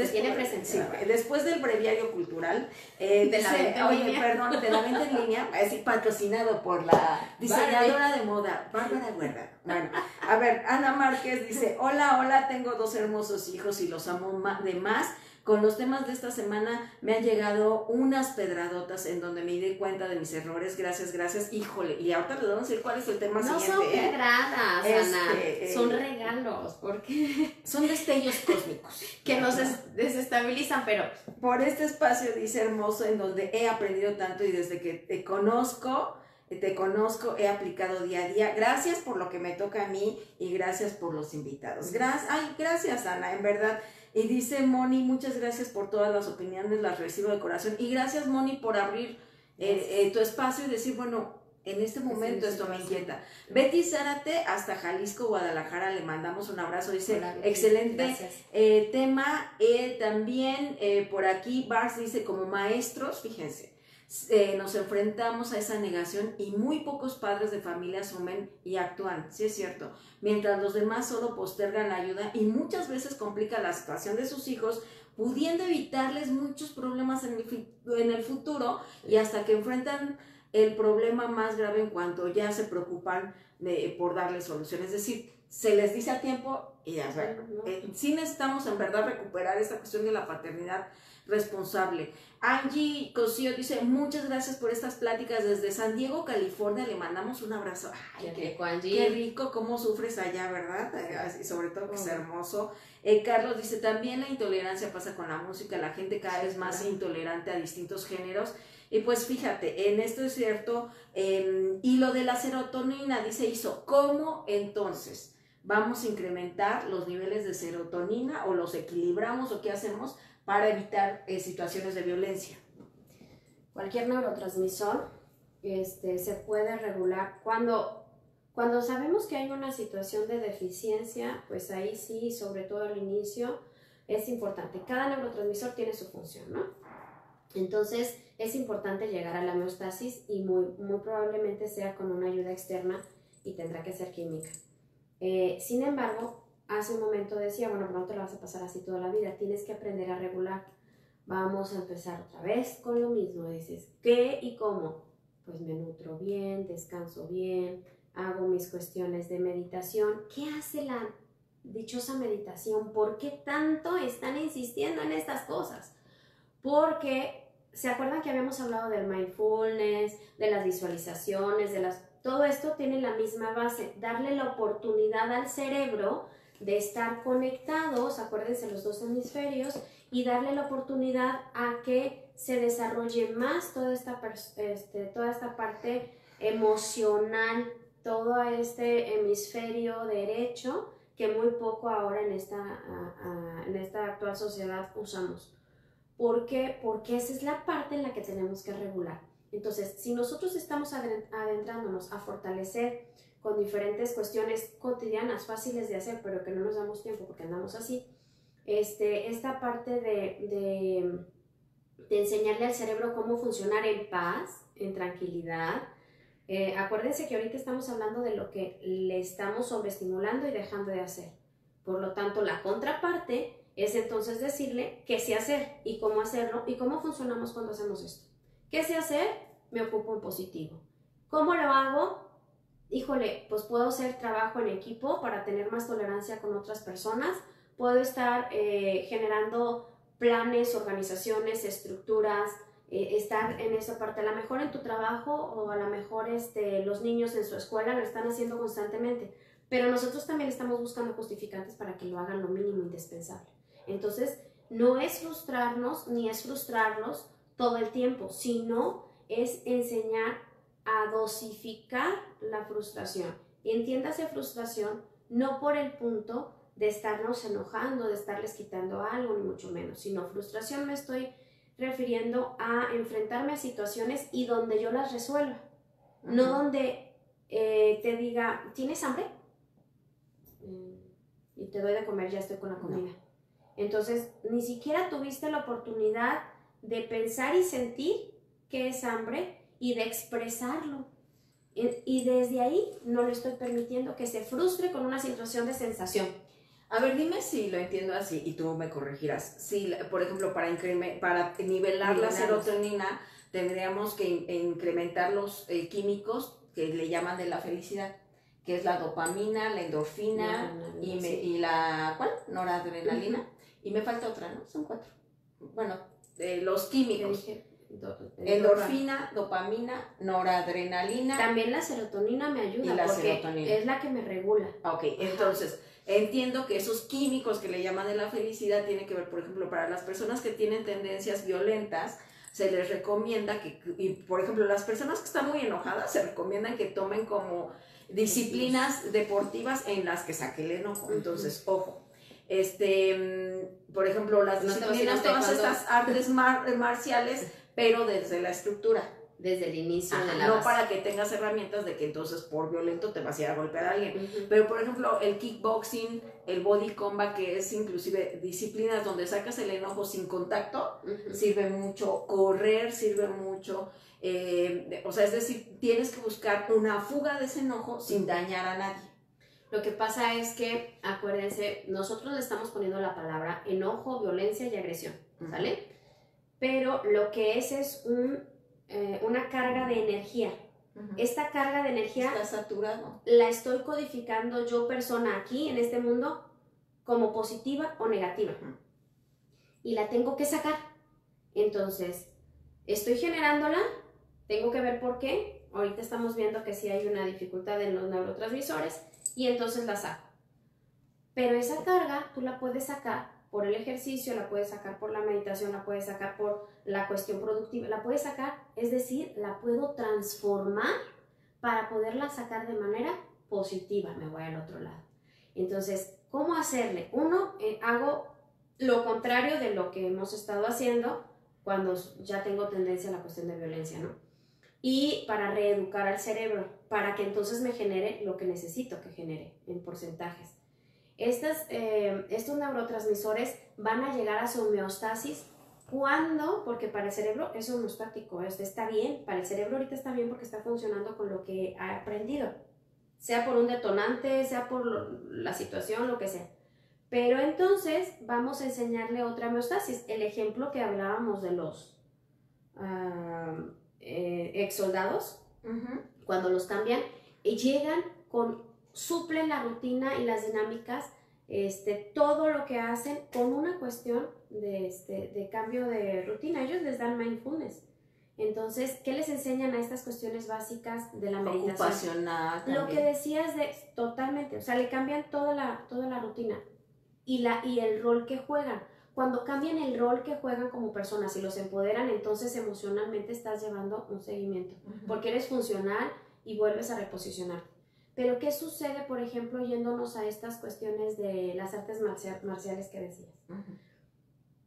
después del breviario cultural, de la venta en línea, así patrocinado por la diseñadora de moda, Bárbara Guardado. Bueno, a ver, Ana Márquez dice, hola, tengo 2 hermosos hijos y los amo de más. Con los temas de esta semana me han llegado unas pedradotas en donde me di cuenta de mis errores. Gracias. Híjole, y ahorita les vamos a decir cuál es el tema siguiente. No son pedradas, Ana, son regalos, porque son destellos cósmicos que nos desestabilizan, pero por este espacio, dice hermoso, en donde he aprendido tanto y desde que te conozco, he aplicado día a día. Gracias por lo que me toca a mí y gracias por los invitados. Gracias, Ana, en verdad. Y dice Moni, muchas gracias por todas las opiniones, las recibo de corazón. Y gracias, Moni, por abrir tu espacio y decir, bueno, en este momento esto me inquieta. Betty Zárate, hasta Jalisco, Guadalajara, le mandamos un abrazo. Dice, hola, excelente tema. También por aquí, Bars dice, como maestros, fíjense, nos enfrentamos a esa negación y muy pocos padres de familia asumen y actúan, sí es cierto, mientras los demás solo postergan la ayuda y muchas veces complica la situación de sus hijos, pudiendo evitarles muchos problemas en el futuro y hasta que enfrentan el problema más grave en cuanto ya se preocupan por darle solución. Es decir, se les dice a tiempo y ya, sí necesitamos en verdad recuperar esta cuestión de la paternidad responsable. Angie Cosío dice, muchas gracias por estas pláticas desde San Diego, California, le mandamos un abrazo. Ay, qué rico, cómo sufres allá, ¿verdad? Y sobre todo que es hermoso. Carlos dice, también la intolerancia pasa con la música, la gente cada vez más intolerante a distintos géneros. Y pues fíjate, en esto es cierto, y lo de la serotonina, dice Iso, ¿cómo entonces vamos a incrementar los niveles de serotonina o los equilibramos o qué hacemos para evitar situaciones de violencia? Cualquier neurotransmisor se puede regular cuando sabemos que hay una situación de deficiencia, pues ahí sí, sobre todo al inicio, es importante. Cada neurotransmisor tiene su función, ¿no? Entonces es importante llegar a la homeostasis y muy probablemente sea con una ayuda externa y tendrá que ser química. Sin embargo, hace un momento decía, bueno, pero no te lo vas a pasar así toda la vida, tienes que aprender a regular. Vamos a empezar otra vez con lo mismo, dices, ¿qué y cómo? Pues me nutro bien, descanso bien, hago mis cuestiones de meditación. ¿Qué hace la dichosa meditación? ¿Por qué tanto están insistiendo en estas cosas? Porque, ¿se acuerdan que habíamos hablado del mindfulness, de las visualizaciones, todo esto tiene la misma base, darle la oportunidad al cerebro de estar conectados, acuérdense los dos hemisferios, y darle la oportunidad a que se desarrolle más toda esta parte emocional, todo este hemisferio derecho que muy poco ahora en esta actual sociedad usamos. ¿Por qué? Porque esa es la parte en la que tenemos que regular. Entonces, si nosotros estamos adentrándonos a fortalecer con diferentes cuestiones cotidianas, fáciles de hacer, pero que no nos damos tiempo porque andamos así, esta parte de enseñarle al cerebro cómo funcionar en paz, en tranquilidad. Acuérdense que ahorita estamos hablando de lo que le estamos sobreestimulando y dejando de hacer. Por lo tanto, la contraparte es entonces decirle qué sé hacer y cómo hacerlo y cómo funcionamos cuando hacemos esto. ¿Qué sé hacer? Me ocupo en positivo. ¿Cómo lo hago? Híjole, pues puedo hacer trabajo en equipo para tener más tolerancia con otras personas. Puedo estar generando planes, organizaciones, estructuras, estar en esa parte. A lo mejor en tu trabajo o a lo mejor los niños en su escuela lo están haciendo constantemente, pero nosotros también estamos buscando justificantes para que lo hagan lo mínimo indispensable. Entonces, no es frustrarnos ni es frustrarlos todo el tiempo, sino es enseñar a dosificar la frustración. Y entiéndase frustración no por el punto de estarnos enojando, de estarles quitando algo, ni mucho menos, sino frustración me estoy refiriendo a enfrentarme a situaciones y donde yo las resuelva, no donde te diga, ¿tienes hambre? Y te doy de comer, ya estoy con la comida. No. Entonces, ni siquiera tuviste la oportunidad de pensar y sentir qué es hambre y de expresarlo. Y desde ahí no le estoy permitiendo que se frustre con una situación de sensación. A ver, dime si lo entiendo así y tú me corregirás. Si, por ejemplo, para nivelar la serotonina, tendríamos que incrementar los químicos que le llaman de la felicidad, que es la dopamina, la endorfina y la ¿cuál? Noradrenalina. Y me falta otra, ¿no? Son 4. los químicos. Endorfina, dopamina, noradrenalina. También la serotonina me ayuda, y la porque serotonina es la que me regula. Ok, entonces entiendo que esos químicos que le llaman de la felicidad tienen que ver, por ejemplo, para las personas que tienen tendencias violentas, se les recomienda que, y por ejemplo, las personas que están muy enojadas, se recomiendan que tomen como disciplinas deportivas en las que saque el enojo. Entonces, ojo, por ejemplo, las disciplinas, todas estas artes marciales, pero desde la estructura. Desde el inicio de la no base. para que tengas herramientas de que entonces por violento te vas a ir a golpear a alguien. Pero por ejemplo el kickboxing, el body combat, que es inclusive disciplinas donde sacas el enojo sin contacto, sirve mucho. Correr sirve mucho. O sea, es decir, tienes que buscar una fuga de ese enojo sin dañar a nadie. Lo que pasa es que, acuérdense, nosotros le estamos poniendo la palabra enojo, violencia y agresión, ¿sale? Pero lo que es una carga de energía. Esta carga de energía está saturado. La estoy codificando yo, persona, aquí en este mundo, como positiva o negativa. Y la tengo que sacar. Entonces, estoy generándola, tengo que ver por qué. Ahorita estamos viendo que sí hay una dificultad en los neurotransmisores y entonces la saco. Pero esa carga tú la puedes sacar por el ejercicio, la puedes sacar por la meditación, la puedes sacar por la cuestión productiva, la puedes sacar, es decir, la puedo transformar para poderla sacar de manera positiva. Me voy al otro lado. Entonces, ¿cómo hacerle? Hago lo contrario de lo que hemos estado haciendo cuando ya tengo tendencia a la cuestión de violencia, ¿no? Y para reeducar al cerebro, para que entonces me genere lo que necesito que genere en porcentajes. Estos neurotransmisores van a llegar a su homeostasis. ¿Cuándo? Porque para el cerebro es homeostático, está bien, para el cerebro ahorita está bien porque está funcionando con lo que ha aprendido, sea por un detonante, sea por la situación, lo que sea. Pero entonces vamos a enseñarle otra homeostasis. El ejemplo que hablábamos de los ex soldados, cuando los cambian y llegan suplen la rutina y las dinámicas, todo lo que hacen con una cuestión de cambio de rutina. Ellos les dan mindfulness. Entonces, ¿qué les enseñan a estas cuestiones básicas de la meditación? Ocupacional también. Lo que decías totalmente, o sea, le cambian toda la rutina y el rol que juegan. Cuando cambian el rol que juegan como personas y los empoderan, entonces emocionalmente estás llevando un seguimiento, porque eres funcional y vuelves a reposicionarte. Pero ¿qué sucede, por ejemplo, yéndonos a estas cuestiones de las artes marciales que decías?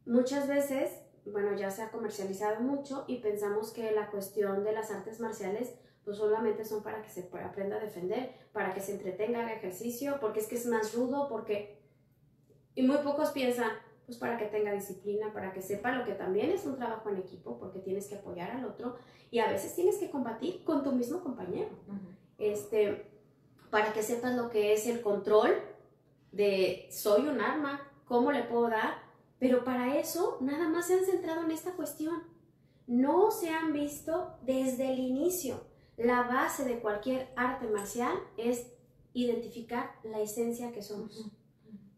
Muchas veces, bueno, ya se ha comercializado mucho y pensamos que la cuestión de las artes marciales pues solamente son para que se aprenda a defender, para que se entretenga, haga ejercicio, porque es que es más rudo, y muy pocos piensan, pues para que tenga disciplina, para que sepa lo que también es un trabajo en equipo, porque tienes que apoyar al otro y a veces tienes que combatir con tu mismo compañero. Para que sepas lo que es el control de soy un arma, cómo le puedo dar, pero para eso nada más se han centrado en esta cuestión. No se han visto desde el inicio. La base de cualquier arte marcial es identificar la esencia que somos.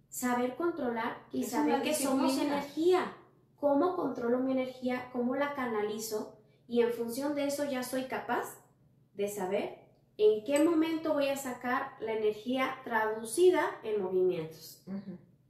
Saber controlar y saber que somos energía. ¿Cómo controlo mi energía? ¿Cómo la canalizo? Y en función de eso ya soy capaz de saber en qué momento voy a sacar la energía traducida en movimientos.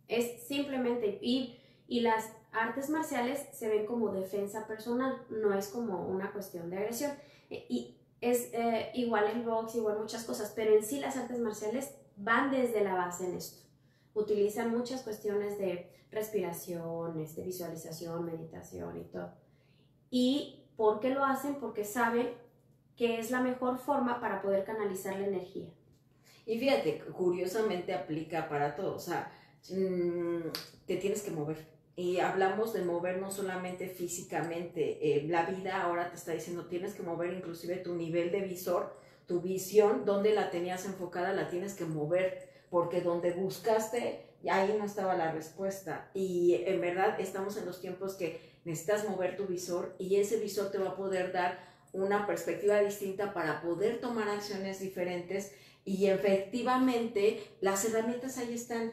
Es simplemente, y las artes marciales se ven como defensa personal, no es como una cuestión de agresión. Y es igual el box, igual muchas cosas, pero en sí las artes marciales van desde la base en esto. Utilizan muchas cuestiones de respiración, visualización, meditación y todo. ¿Y por qué lo hacen? Porque saben que es la mejor forma para poder canalizar la energía. Y fíjate, curiosamente aplica para todo, o sea, te tienes que mover. Y hablamos de mover no solamente físicamente, la vida ahora te está diciendo tienes que mover inclusive tu nivel de visor, tu visión, donde la tenías enfocada la tienes que mover, porque donde buscaste, ahí no estaba la respuesta. Y en verdad estamos en los tiempos que necesitas mover tu visor y ese visor te va a poder dar una perspectiva distinta para poder tomar acciones diferentes y efectivamente las herramientas ahí están.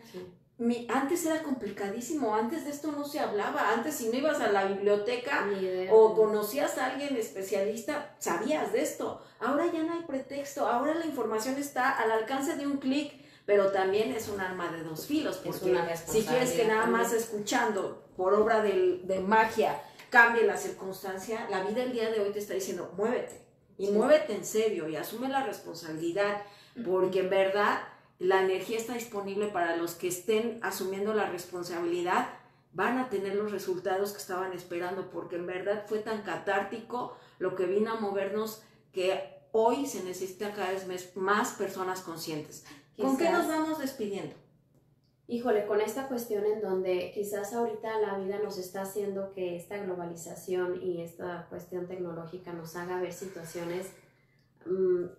Antes era complicadísimo, antes de esto no se hablaba, antes si no ibas a la biblioteca Ni idea. o conocías a alguien especialista, sabías de esto. Ahora ya no hay pretexto, ahora la información está al alcance de un clic, pero también es un arma de dos filos, porque si quieres que nada más escuchando por obra de magia cambie la circunstancia, la vida el día de hoy te está diciendo muévete, y muévete en serio y asume la responsabilidad, porque en verdad la energía está disponible para los que estén asumiendo la responsabilidad, van a tener los resultados que estaban esperando, porque en verdad fue tan catártico lo que vino a movernos que hoy se necesita cada vez más personas conscientes. ¿Con qué nos vamos despidiendo? Híjole, con esta cuestión en donde quizás ahorita la vida nos está haciendo que esta globalización y esta cuestión tecnológica nos haga ver situaciones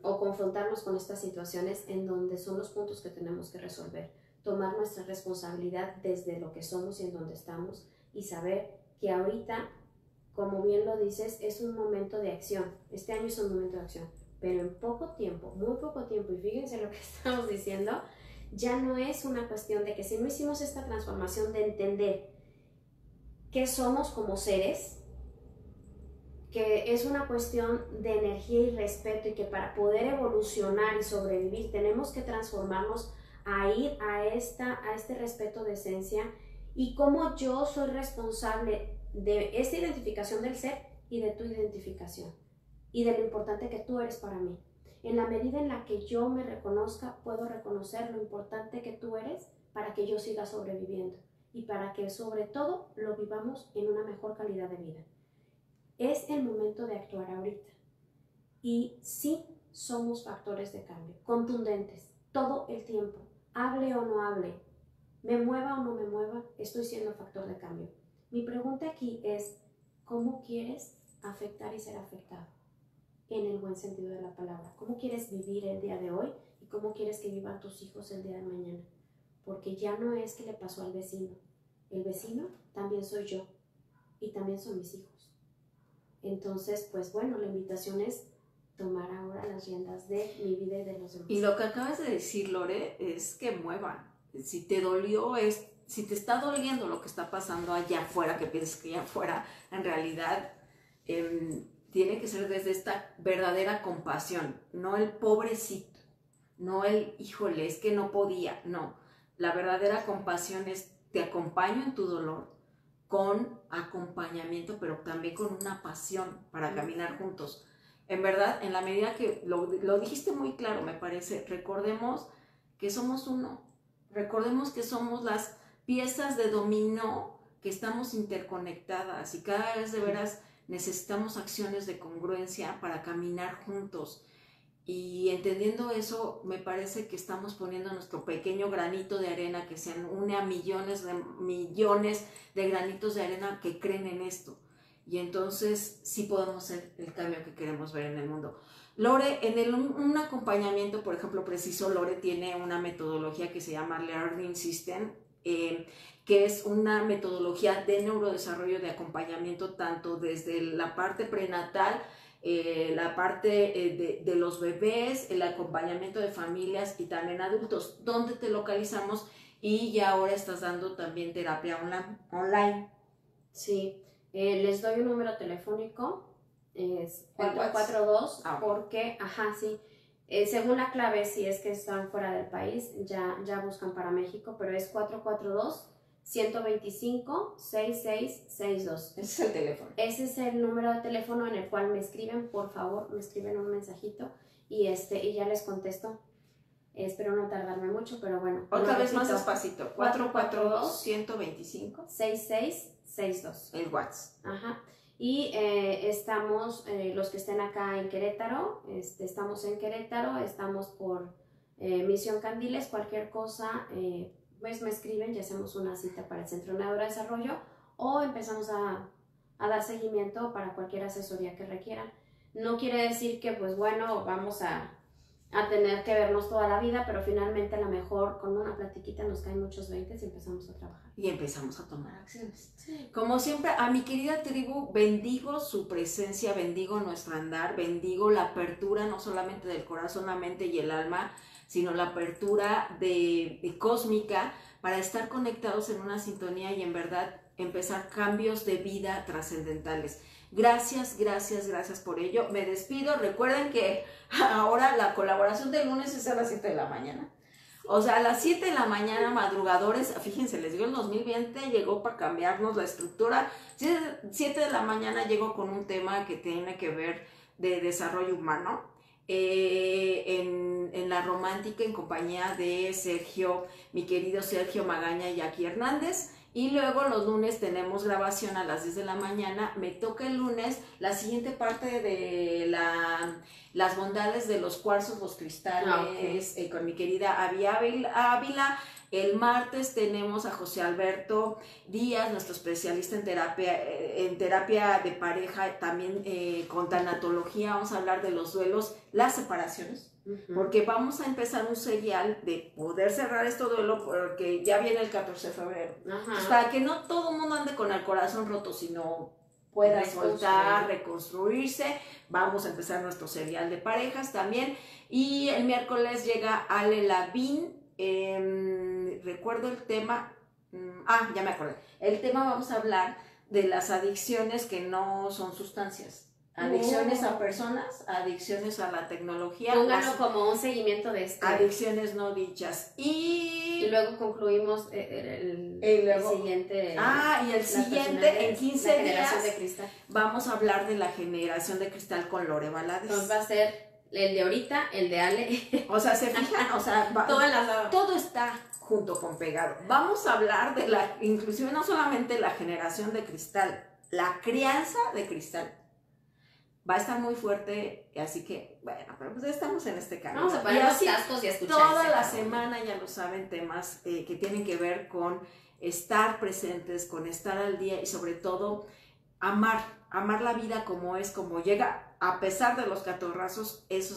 o confrontarnos con estas situaciones en donde son los puntos que tenemos que resolver, tomar nuestra responsabilidad desde lo que somos y en donde estamos y saber que ahorita, como bien lo dices, es un momento de acción. Este año es un momento de acción, pero en poco tiempo, muy poco tiempo, y fíjense lo que estamos diciendo, ya no es una cuestión de que si no hicimos esta transformación de entender qué somos como seres, que es una cuestión de energía y respeto, y que para poder evolucionar y sobrevivir tenemos que transformarnos a ir a este respeto de esencia, y cómo yo soy responsable de esta identificación del ser y de tu identificación y de lo importante que tú eres para mí. En la medida en la que yo me reconozca, puedo reconocer lo importante que tú eres para que yo siga sobreviviendo y para que sobre todo lo vivamos en una mejor calidad de vida. Es el momento de actuar ahorita. Y sí somos factores de cambio, contundentes, todo el tiempo. Hable o no hable, me mueva o no me mueva, estoy siendo factor de cambio. Mi pregunta aquí es, ¿cómo quieres afectar y ser afectado? En el buen sentido de la palabra. ¿Cómo quieres vivir el día de hoy y cómo quieres que vivan tus hijos el día de mañana? Porque ya no es que le pasó al vecino. El vecino también soy yo y también son mis hijos. Entonces, pues bueno, la invitación es tomar ahora las riendas de mi vida y de los demás. Y lo que acabas de decir, Lore, es que muevan. Si te dolió, si te está doliendo lo que está pasando allá afuera, que piensas que allá afuera, en realidad tiene que ser desde esta verdadera compasión, no el pobrecito, no el híjole, es que no podía, no. La verdadera compasión es te acompaño en tu dolor, con acompañamiento, pero también con una pasión para caminar juntos. En verdad, en la medida que lo dijiste muy claro, me parece, recordemos que somos uno, recordemos que somos las piezas de dominó, que estamos interconectadas y cada vez de veras necesitamos acciones de congruencia para caminar juntos. Y entendiendo eso, me parece que estamos poniendo nuestro pequeño granito de arena que se une a millones de granitos de arena que creen en esto. Y entonces sí podemos ser el cambio que queremos ver en el mundo. Lore, en un acompañamiento, por ejemplo, preciso, Lore tiene una metodología que se llama Learning System, que es una metodología de neurodesarrollo de acompañamiento tanto desde la parte prenatal, la parte de los bebés, el acompañamiento de familias y también adultos, donde te localizamos y ya ahora estás dando también terapia online. Sí, les doy un número telefónico, es 442, porque, sí, según la clave, si es que están fuera del país, ya buscan para México, pero es 442-125-6662. Ese es el teléfono. Ese es el número de teléfono en el cual me escriben, por favor, me escriben un mensajito y ya les contesto. Espero no tardarme mucho, pero bueno. Otra vez más despacito. 442-125-6662. El WhatsApp. Ajá. Y estamos, los que estén acá en Querétaro, estamos en Querétaro, estamos por Misión Candiles, cualquier cosa, pues me escriben y hacemos una cita para el Centro de Neurodesarrollo o empezamos a dar seguimiento para cualquier asesoría que requieran. No quiere decir que, pues bueno, vamos a a tener que vernos toda la vida, pero finalmente a lo mejor con una platiquita nos caen muchos 20 y empezamos a trabajar. Y empezamos a tomar acciones. Sí. Como siempre, a mi querida tribu, bendigo su presencia, bendigo nuestro andar, bendigo la apertura no solamente del corazón, la mente y el alma, sino la apertura de cósmica para estar conectados en una sintonía y en verdad empezar cambios de vida trascendentales. Gracias, gracias, gracias por ello. Me despido. Recuerden que ahora la colaboración del lunes es a las 7 de la mañana. O sea, a las 7 de la mañana, madrugadores, fíjense, les digo, el 2020 llegó para cambiarnos la estructura. 7 de la mañana llegó con un tema que tiene que ver de desarrollo humano. En La Romántica, en compañía de Sergio, mi querido Sergio Magaña y Jackie Hernández. Y luego los lunes tenemos grabación a las 10 de la mañana. Me toca el lunes la siguiente parte de las bondades de los cuarzos, los cristales, con mi querida Avi Ávila. El martes tenemos a José Alberto Díaz, nuestro especialista en terapia de pareja, también con tanatología. Vamos a hablar de los duelos, las separaciones. Porque vamos a empezar un serial de poder cerrar este duelo, porque ya viene el 14 de febrero. Pues para que no todo el mundo ande con el corazón roto, sino pueda soltar, reconstruirse. Vamos a empezar nuestro serial de parejas también. Y el miércoles llega Ale Lavín. Recuerdo el tema. Ya me acordé. El tema, vamos a hablar de las adicciones que no son sustancias. Adicciones a personas, adicciones a la tecnología. Pónganlo como un seguimiento de esto. Adicciones no dichas. Y luego concluimos el siguiente. Y el siguiente, en 15 días, de cristal. Vamos a hablar de la generación de cristal con Lore Valadez. Entonces va a ser el de ahorita, el de Ale. O sea, se fijan, o sea, todo está junto con pegado. Vamos a hablar de inclusive no solamente la generación de cristal, la crianza de cristal. Va a estar muy fuerte, así que, bueno, pero pues ya estamos en este camino. Vamos a poner los cascos y escuchar. Toda la semana, ya lo saben, temas que tienen que ver con estar presentes, con estar al día y sobre todo amar la vida como es, como llega, a pesar de los catorrazos. Eso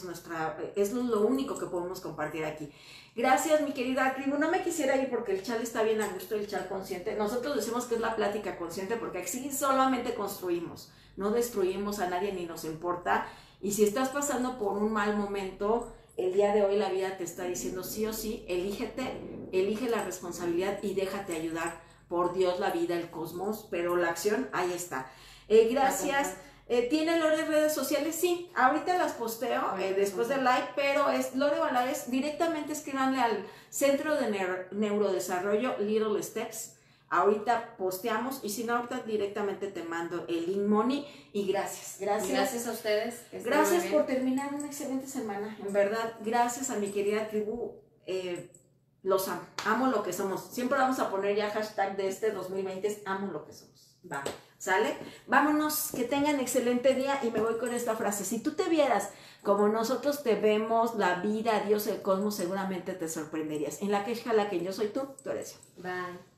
es lo único que podemos compartir aquí. Gracias, mi querida tribu. No me quisiera ir porque el chal está bien a gusto, el chal consciente. Nosotros decimos que es la plática consciente porque aquí solamente construimos, no destruimos a nadie ni nos importa. Y si estás pasando por un mal momento, el día de hoy la vida te está diciendo sí o sí, elige la responsabilidad y déjate ayudar por Dios, la vida, el cosmos, pero la acción ahí está. Gracias. ¿Tiene Lore redes sociales? Sí, ahorita las posteo después del live, pero es Lore Valadez. Directamente escríbanle al Centro de Neurodesarrollo Little Steps. Ahorita posteamos y si no, ahorita directamente te mando el link, Moni. Y gracias. Gracias a ustedes. Gracias por terminar una excelente semana. En verdad, gracias a mi querida tribu. Los amo lo que somos. Siempre vamos a poner ya hashtag de este 2020 es amo lo que somos. Va. ¿Sale? Vámonos, que tengan excelente día y me voy con esta frase. Si tú te vieras como nosotros te vemos, la vida, Dios, el cosmos, seguramente te sorprenderías. En la que yo soy tú eres yo. Bye.